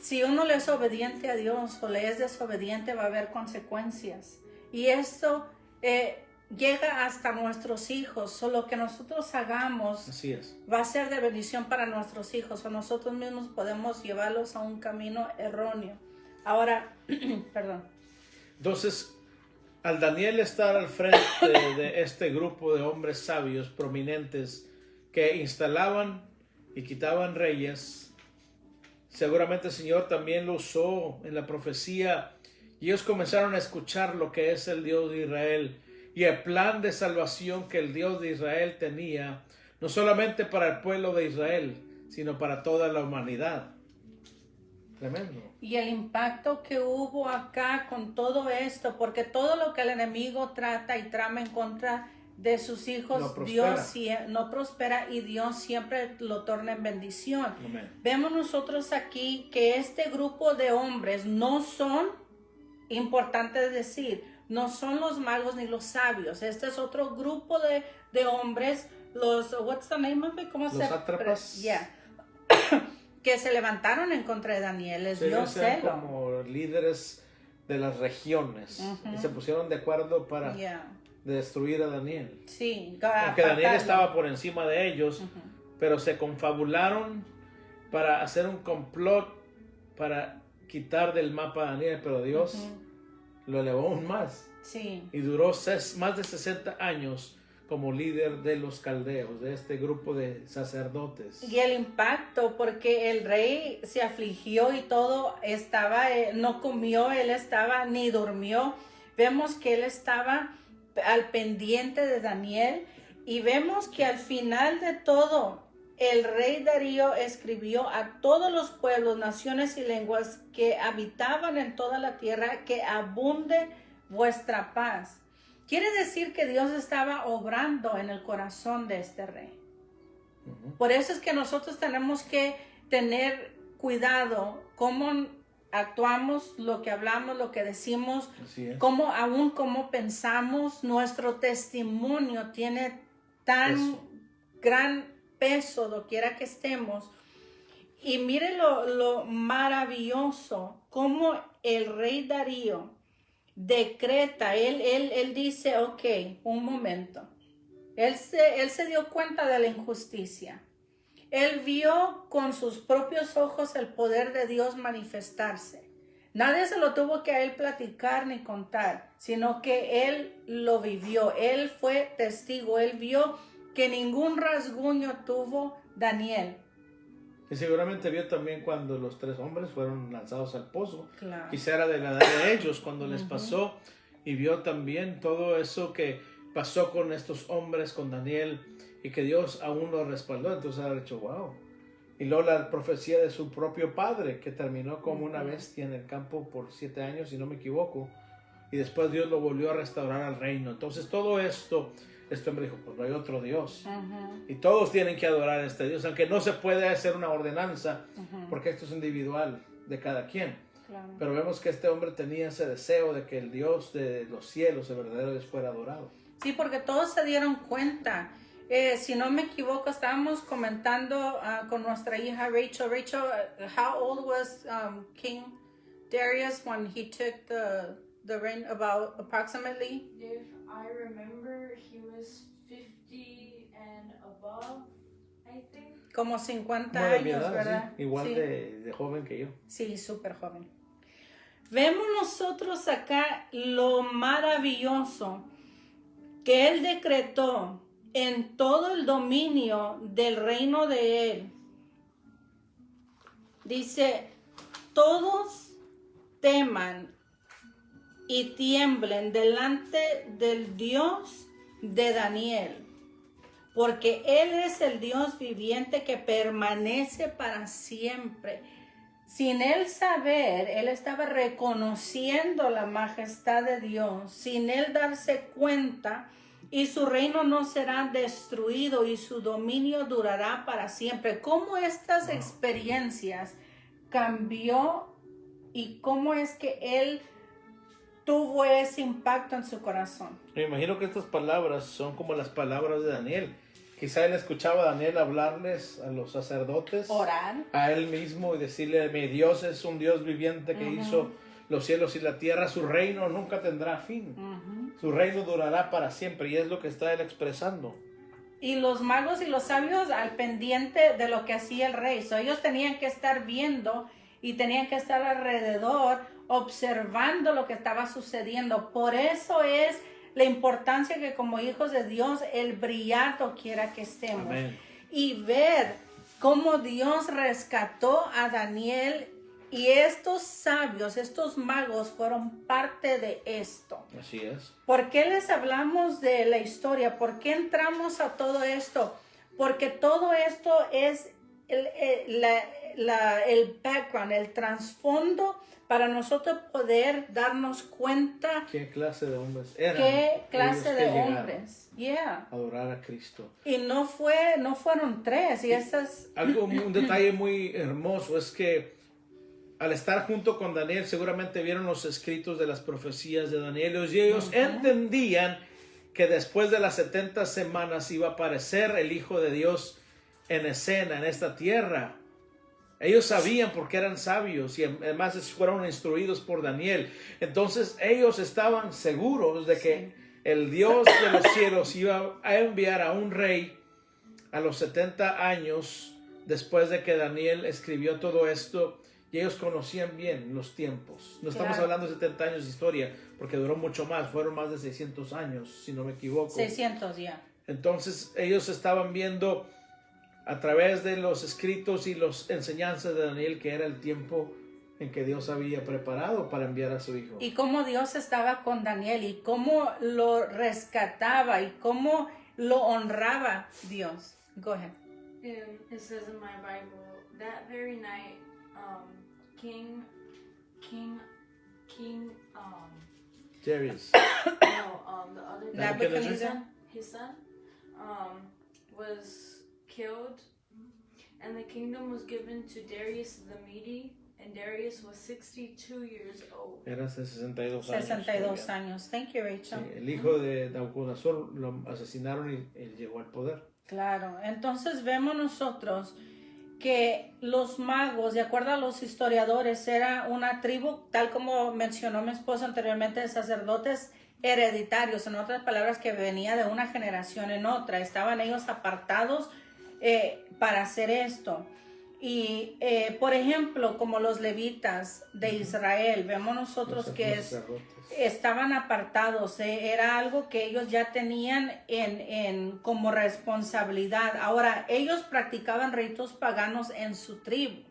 si uno le es obediente a Dios o le es desobediente, va a haber consecuencias. Y esto llega hasta nuestros hijos. O lo que nosotros hagamos Así es. va a ser de bendición para nuestros hijos, o nosotros mismos podemos llevarlos a un camino erróneo. Ahora, perdón. Entonces, al Daniel estar al frente de este grupo de hombres sabios prominentes que instalaban y quitaban reyes, seguramente el Señor también lo usó en la profecía, y ellos comenzaron a escuchar lo que es el Dios de Israel y el plan de salvación que el Dios de Israel tenía, no solamente para el pueblo de Israel, sino para toda la humanidad. Tremendo. Y el impacto que hubo acá con todo esto, porque todo lo que el enemigo trata y trama en contra de sus hijos, no Dios no prospera, y Dios siempre lo torna en bendición. Amén. Vemos nosotros aquí que este grupo de hombres no son, importante decir, no son los magos ni los sabios. Este es otro grupo de hombres, los, what's the name of it? ¿Cómo Los se? sátrapas. Yeah. Que se levantaron en contra de Daniel, les dio celo. Como líderes de las regiones, y se pusieron de acuerdo para destruir a Daniel. Sí, aunque Daniel estaba por encima de ellos, pero se confabularon para hacer un complot para quitar del mapa a Daniel, pero Dios lo elevó aún más. Sí. Y duró más de 60 años como líder de los caldeos, de este grupo de sacerdotes. Y el impacto, porque el rey se afligió y todo estaba, no comió, él estaba, ni durmió. Vemos que él estaba al pendiente de Daniel, y vemos que al final de todo, el rey Darío escribió a todos los pueblos, naciones y lenguas que habitaban en toda la tierra, que abunde vuestra paz. Quiere decir que Dios estaba obrando en el corazón de este rey. Por eso es que nosotros tenemos que tener cuidado cómo actuamos, lo que hablamos, lo que decimos, Así es. cómo pensamos, nuestro testimonio tiene tan Eso. gran peso doquiera que estemos. Y mire lo maravilloso, como el rey Darío decreta, él dice, ok, un momento. Él se dio cuenta de la injusticia. Él vio con sus propios ojos el poder de Dios manifestarse. Nadie se lo tuvo que a él platicar ni contar, sino que él lo vivió. Él fue testigo. Él vio que ningún rasguño tuvo Daniel. Y seguramente vio también cuando los 3 hombres fueron lanzados al pozo. Claro. Quizá era de la edad de ellos cuando les pasó. Y vio también todo eso que pasó con estos hombres, con Daniel, y que Dios aún lo respaldó. Entonces ha dicho, wow. Y luego la profecía de su propio padre, que terminó como una bestia en el campo por 7 años, si no me equivoco. Y después Dios lo volvió a restaurar al reino. Entonces todo esto, este hombre dijo, pues no hay otro Dios. Y todos tienen que adorar a este Dios, aunque no se puede hacer una ordenanza, porque esto es individual de cada quien. Claro. Pero vemos que este hombre tenía ese deseo de que el Dios de los cielos, el verdadero Dios, fuera adorado. Sí, porque todos se dieron cuenta. Si no me equivoco, estábamos comentando con nuestra hija Rachel. Rachel, how old was King Darius when he took the reign? About approximately? If I remember, he was 50 and above, I think. Como 50 Como de mi años, edad, ¿verdad? sí, igual Sí. de joven que yo. Sí, súper joven. Vemos nosotros acá lo maravilloso que él decretó en todo el dominio del reino de él. Dice, todos teman y tiemblen delante del Dios de Daniel, porque él es el Dios viviente que permanece para siempre. Sin él saber, él estaba reconociendo la majestad de Dios, sin él darse cuenta, y su reino no será destruido y su dominio durará para siempre. ¿Cómo estas experiencias cambió y cómo es que él tuvo ese impacto en su corazón? Me imagino que estas palabras son como las palabras de Daniel. Quizá él escuchaba a Daniel hablarles a los sacerdotes, Orar. a él mismo y decirle, mi Dios es un Dios viviente que hizo los cielos y la tierra, su reino nunca tendrá fin, su reino durará para siempre, y es lo que está él expresando. Y los magos y los sabios al pendiente de lo que hacía el rey. So, ellos tenían que estar viendo y tenían que estar alrededor observando lo que estaba sucediendo. Por eso es la importancia que como hijos de Dios, el brillar doquiera que estemos. Amén. Y ver cómo Dios rescató a Daniel, y estos sabios, estos magos fueron parte de esto. Así es. ¿Por qué les hablamos de la historia? ¿Por qué entramos a todo esto? Porque todo esto es el background, el trasfondo para nosotros poder darnos cuenta ¿Qué clase de hombres eran? qué clase ellos de que llegaron hombres. Yeah. a adorar a Cristo. Y no fueron 3. Y esas... Un detalle muy hermoso es que al estar junto con Daniel seguramente vieron los escritos de las profecías de Daniel y ellos entendían que después de las 70 semanas iba a aparecer el Hijo de Dios en escena en esta tierra. Ellos sabían porque eran sabios y además fueron instruidos por Daniel. Entonces ellos estaban seguros de que el Dios de los cielos iba a enviar a un rey a los 70 años después de que Daniel escribió todo esto. Y ellos conocían bien los tiempos. No estamos hablando de 70 años de historia, porque duró mucho más. Fueron más de 600 años, si no me equivoco. 600 ya. Entonces ellos estaban viendo a través de los escritos y las enseñanzas de Daniel que era el tiempo en que Dios había preparado para enviar a su hijo. Y cómo Dios estaba con Daniel y cómo lo rescataba y cómo lo honraba Dios. Go ahead. It says in my Bible, that very night, King, Darius. no, the other guy, Nebuchadnezzar. his son, was killed, and the kingdom was given to Darius the Mede, and Darius was 62 years old. Era de 62 años. 62 años. Thank you, Rachel. Sí, el hijo de Nabucodonosor lo asesinaron y él llegó al poder. Claro, entonces vemos nosotros que los magos, de acuerdo a los historiadores, era una tribu, tal como mencionó mi esposo anteriormente, de sacerdotes hereditarios, en otras palabras, que venía de una generación en otra. Estaban ellos apartados para hacer esto. Y, por ejemplo, como los levitas de Israel, vemos nosotros que estaban apartados, era algo que ellos ya tenían como responsabilidad. Ahora, ellos practicaban ritos paganos en su tribu.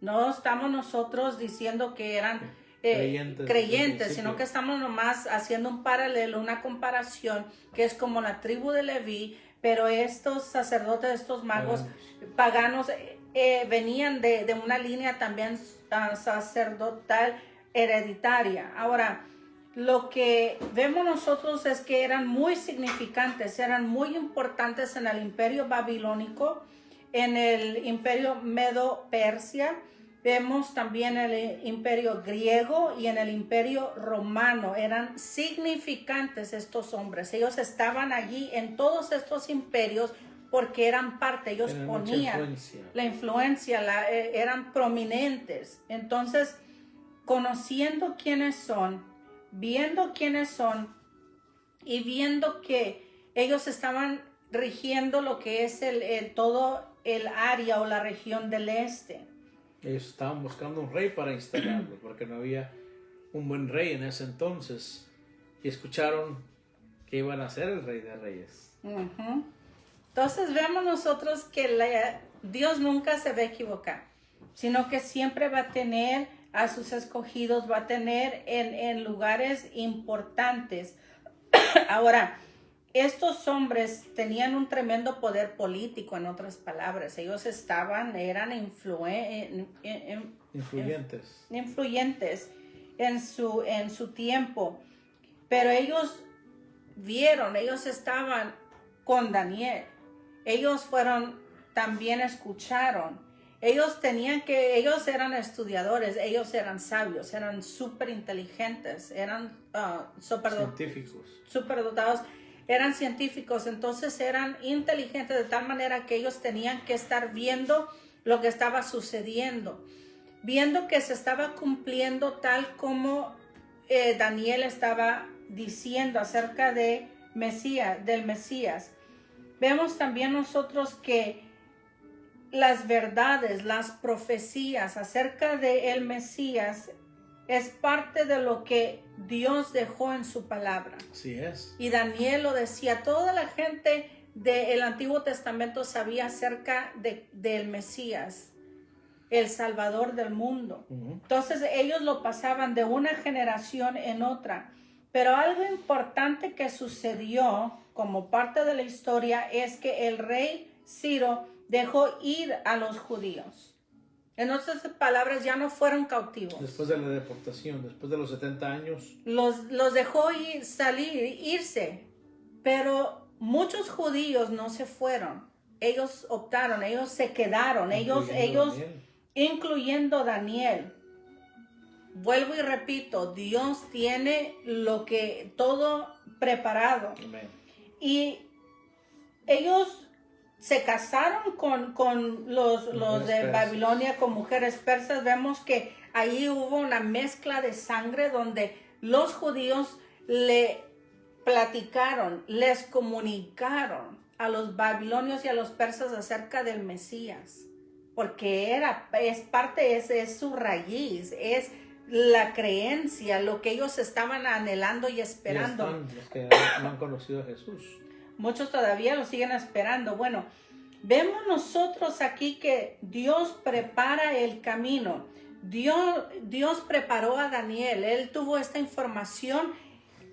No estamos nosotros diciendo que eran creyentes, sino que estamos nomás haciendo un paralelo, una comparación, que es como la tribu de Leví, pero estos sacerdotes, estos magos paganos, venían de una línea también sacerdotal hereditaria. Ahora, lo que vemos nosotros es que eran muy significantes, eran muy importantes en el imperio babilónico, en el imperio medo-persia, vemos también el imperio griego y en el imperio romano. Eran significantes estos hombres, ellos estaban allí en todos estos imperios porque eran parte, ellos ponían la influencia, eran prominentes. Entonces, conociendo quiénes son, viendo quiénes son y viendo que ellos estaban rigiendo lo que es todo el área o la región del este. Ellos estaban buscando un rey para instalarlo porque no había un buen rey en ese entonces y escucharon que iban a ser el rey de reyes. Uh-huh. Entonces vemos nosotros que Dios nunca se va a equivocar, sino que siempre va a tener a sus escogidos, va a tener en lugares importantes. Ahora, estos hombres tenían un tremendo poder político, en otras palabras. Ellos eran influyentes en su tiempo, pero ellos estaban con Daniel. Ellos también escucharon. Ellos eran estudiadores, ellos eran sabios, eran súper inteligentes, eran superdotados, eran científicos, entonces eran inteligentes de tal manera que ellos tenían que estar viendo lo que estaba sucediendo, viendo que se estaba cumpliendo tal como Daniel estaba diciendo acerca del Mesías. Vemos también nosotros que las verdades, las profecías acerca del Mesías es parte de lo que Dios dejó en su palabra. Así es. Y Daniel lo decía, toda la gente del Antiguo Testamento sabía acerca del Mesías, el Salvador del mundo. Uh-huh. Entonces ellos lo pasaban de una generación en otra. Pero algo importante que sucedió como parte de la historia es que el rey Ciro dejó ir a los judíos. En otras palabras, ya no fueron cautivos. Después de la deportación, después de los 70 años. Los dejó irse. Pero muchos judíos no se fueron. Ellos optaron, ellos se quedaron. Incluyendo Daniel. Vuelvo y repito, Dios tiene todo preparado. Amén. Y ellos se casaron con los de Babilonia, con mujeres persas. Vemos que ahí hubo una mezcla de sangre donde los judíos le platicaron, les comunicaron a los babilonios y a los persas acerca del Mesías. Porque es su raíz, es la creencia, lo que ellos estaban anhelando y esperando. Y los que no han conocido a Jesús. Muchos todavía lo siguen esperando. Bueno, vemos nosotros aquí que Dios prepara el camino. Dios preparó a Daniel. Él tuvo esta información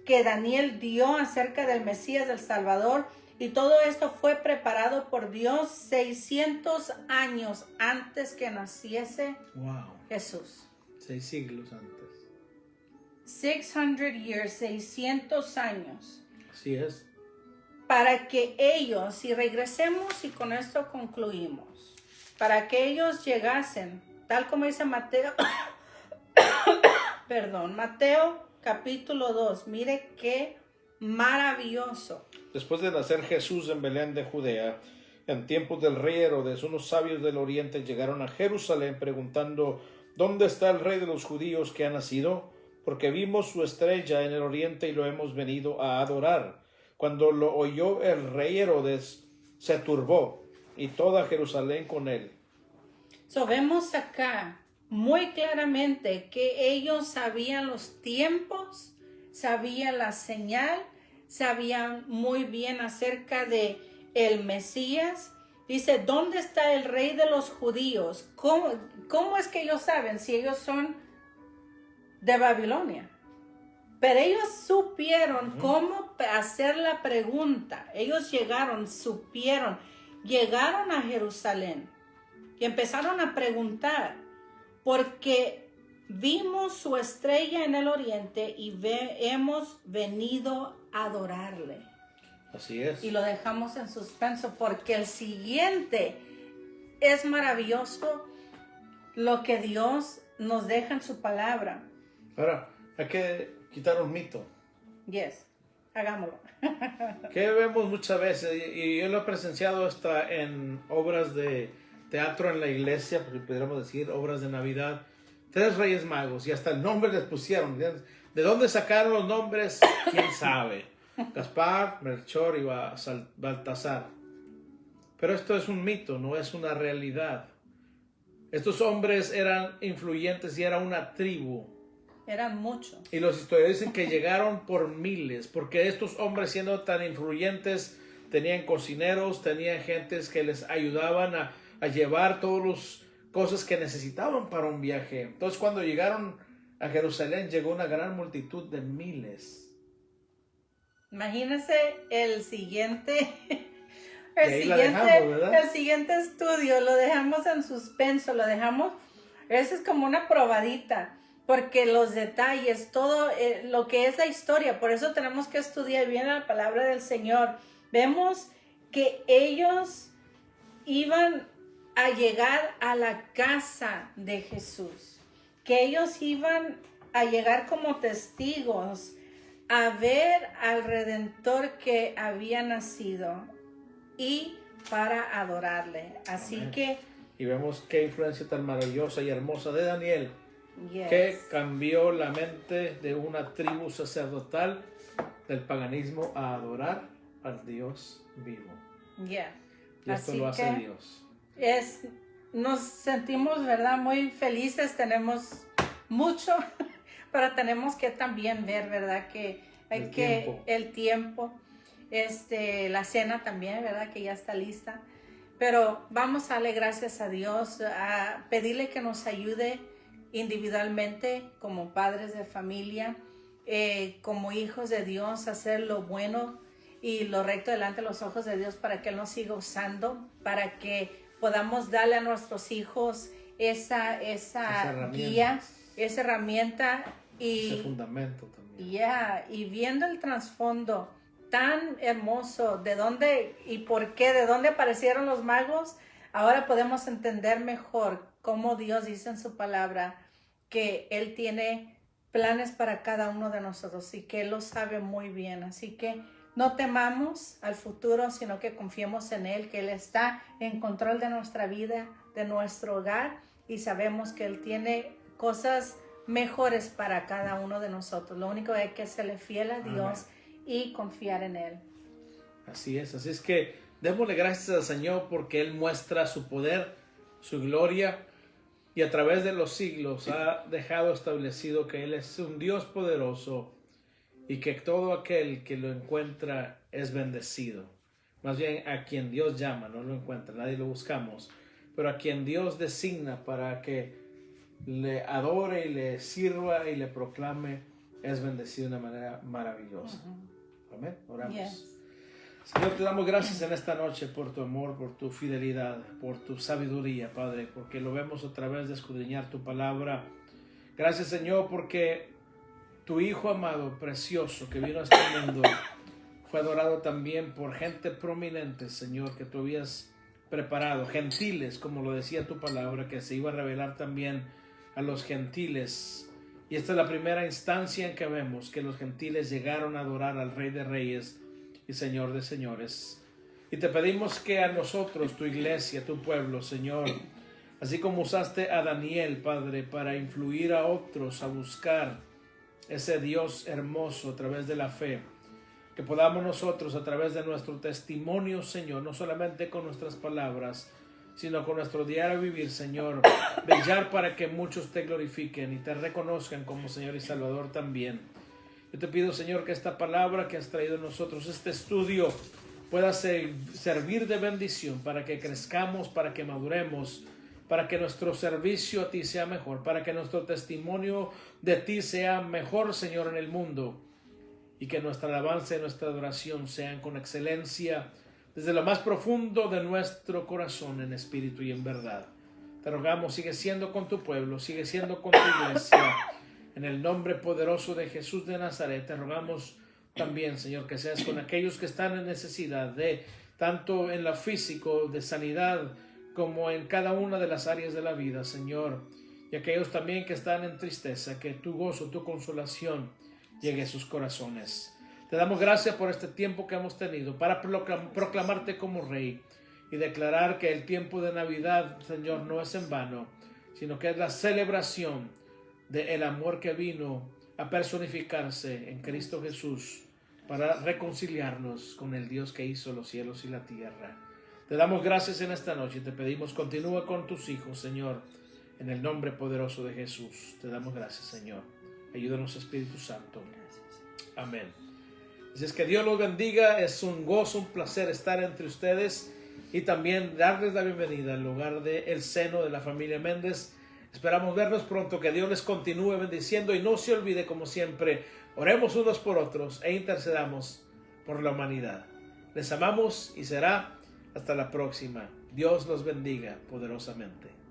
que Daniel dio acerca del Mesías, del Salvador. Y todo esto fue preparado por Dios 600 años antes que naciese Jesús. 6 siglos antes. 600 años. Así es. Para que ellos, y regresemos y con esto concluimos, para que ellos llegasen tal como dice Mateo, perdón, Mateo capítulo 2, mire qué maravilloso. Después de nacer Jesús en Belén de Judea, en tiempos del rey Herodes, unos sabios del oriente llegaron a Jerusalén preguntando: ¿dónde está el rey de los judíos que ha nacido? Porque vimos su estrella en el oriente y lo hemos venido a adorar. Cuando lo oyó el rey Herodes, se turbó, y toda Jerusalén con él. So, vemos acá muy claramente que ellos sabían los tiempos, sabían la señal, sabían muy bien acerca de el Mesías. Dice, ¿dónde está el rey de los judíos? ¿Cómo es que ellos saben si ellos son de Babilonia? Pero ellos supieron cómo hacer la pregunta. Ellos supieron, llegaron a Jerusalén y empezaron a preguntar, porque vimos su estrella en el oriente y hemos venido a adorarle. Así es. Y lo dejamos en suspenso porque el siguiente es maravilloso, lo que Dios nos deja en su palabra. Ahora, hay que quitar un mito. Yes, hagámoslo. Que vemos muchas veces, y yo lo he presenciado hasta en obras de teatro en la iglesia, porque podríamos decir obras de Navidad, 3 Reyes Magos, y hasta el nombre les pusieron. ¿De dónde sacaron los nombres? ¿Quién sabe? Gaspar, Melchor y Baltasar. Pero esto es un mito, no es una realidad. Estos hombres eran influyentes y era una tribu. Eran muchos. Y los historiadores dicen que llegaron por miles, porque estos hombres, siendo tan influyentes, tenían cocineros, tenían gentes que les ayudaban a llevar todas las cosas que necesitaban para un viaje. Entonces, cuando llegaron a Jerusalén, llegó una gran multitud de miles. Imagínense el siguiente dejamos, ¿verdad? el siguiente estudio, lo dejamos en suspenso, eso es como una probadita, porque los detalles, todo lo que es la historia, por eso tenemos que estudiar bien la palabra del Señor. Vemos que ellos iban a llegar a la casa de Jesús, que ellos iban a llegar como testigos a ver al Redentor que había nacido y para adorarle. Así Amén. que... Y vemos qué influencia tan maravillosa y hermosa de Daniel, Yes. que cambió la mente de una tribu sacerdotal del paganismo a adorar al Dios vivo. Yeah. Y esto Así lo hace que Dios. nos sentimos, ¿verdad? Muy felices, tenemos mucho, pero tenemos que también ver, ¿verdad? Que hay el tiempo, la cena también, ¿verdad? Que ya está lista. Pero vamos a darle gracias a Dios, a pedirle que nos ayude individualmente como padres de familia, como hijos de Dios, a hacer lo bueno y lo recto delante de los ojos de Dios para que Él nos siga usando, para que podamos darle a nuestros hijos esa guía, esa herramienta y ese fundamento también. y viendo el trasfondo tan hermoso de dónde y por qué, de dónde aparecieron los magos, ahora podemos entender mejor cómo Dios dice en su palabra que Él tiene planes para cada uno de nosotros y que Él lo sabe muy bien. Así que no temamos al futuro, sino que confiemos en Él, que Él está en control de nuestra vida, de nuestro hogar, y sabemos que Él tiene cosas mejores para cada uno de nosotros. Lo único es que serle fiel a Dios. Amén. Y confiar en Él. Así es que démosle gracias al Señor porque Él muestra su poder, su gloria, y a través de los siglos ha dejado establecido que Él es un Dios poderoso y que todo aquel que lo encuentra es bendecido. Más bien a quien Dios llama, no lo encuentra, nadie lo buscamos, pero a quien Dios designa para que le adore y le sirva y le proclame, es bendecido de una manera maravillosa. Amén. Oramos. Yes. Señor, te damos gracias en esta noche por tu amor, por tu fidelidad, por tu sabiduría, Padre, porque lo vemos a través de escudriñar tu palabra. Gracias, Señor, porque tu Hijo amado, precioso, que vino a este mundo, fue adorado también por gente prominente, Señor, que tú habías preparado, gentiles, como lo decía tu palabra, que se iba a revelar también a los gentiles. Y esta es la primera instancia en que vemos que los gentiles llegaron a adorar al Rey de Reyes y Señor de Señores. Y te pedimos que a nosotros, tu iglesia, tu pueblo, Señor, así como usaste a Daniel, Padre, para influir a otros a buscar ese Dios hermoso a través de la fe, que podamos nosotros a través de nuestro testimonio, Señor, no solamente con nuestras palabras, sino con nuestro diario vivir, Señor, brillar para que muchos te glorifiquen y te reconozcan como Señor y Salvador también. Yo te pido, Señor, que esta palabra que has traído a nosotros, este estudio, pueda servir de bendición para que crezcamos, para que maduremos, para que nuestro servicio a ti sea mejor, para que nuestro testimonio de ti sea mejor, Señor, en el mundo, y que nuestra alabanza y nuestra adoración sean con excelencia desde lo más profundo de nuestro corazón, en espíritu y en verdad. Te rogamos, sigue siendo con tu pueblo, sigue siendo con tu iglesia. En el nombre poderoso de Jesús de Nazaret, te rogamos también, Señor, que seas con aquellos que están en necesidad de, tanto en lo físico, de sanidad, como en cada una de las áreas de la vida, Señor. Y aquellos también que están en tristeza, que tu gozo, tu consolación llegue a sus corazones. Te damos gracias por este tiempo que hemos tenido para proclamarte como Rey y declarar que el tiempo de Navidad, Señor, no es en vano, sino que es la celebración del amor que vino a personificarse en Cristo Jesús para reconciliarnos con el Dios que hizo los cielos y la tierra. Te damos gracias en esta noche y te pedimos continúa con tus hijos, Señor, en el nombre poderoso de Jesús. Te damos gracias, Señor. Ayúdanos, Espíritu Santo. Amén. Así es que Dios los bendiga. Es un gozo, un placer estar entre ustedes y también darles la bienvenida al hogar de El Seno de la familia Méndez. Esperamos vernos pronto. Que Dios les continúe bendiciendo y no se olvide, como siempre, oremos unos por otros e intercedamos por la humanidad. Les amamos y será hasta la próxima. Dios los bendiga poderosamente.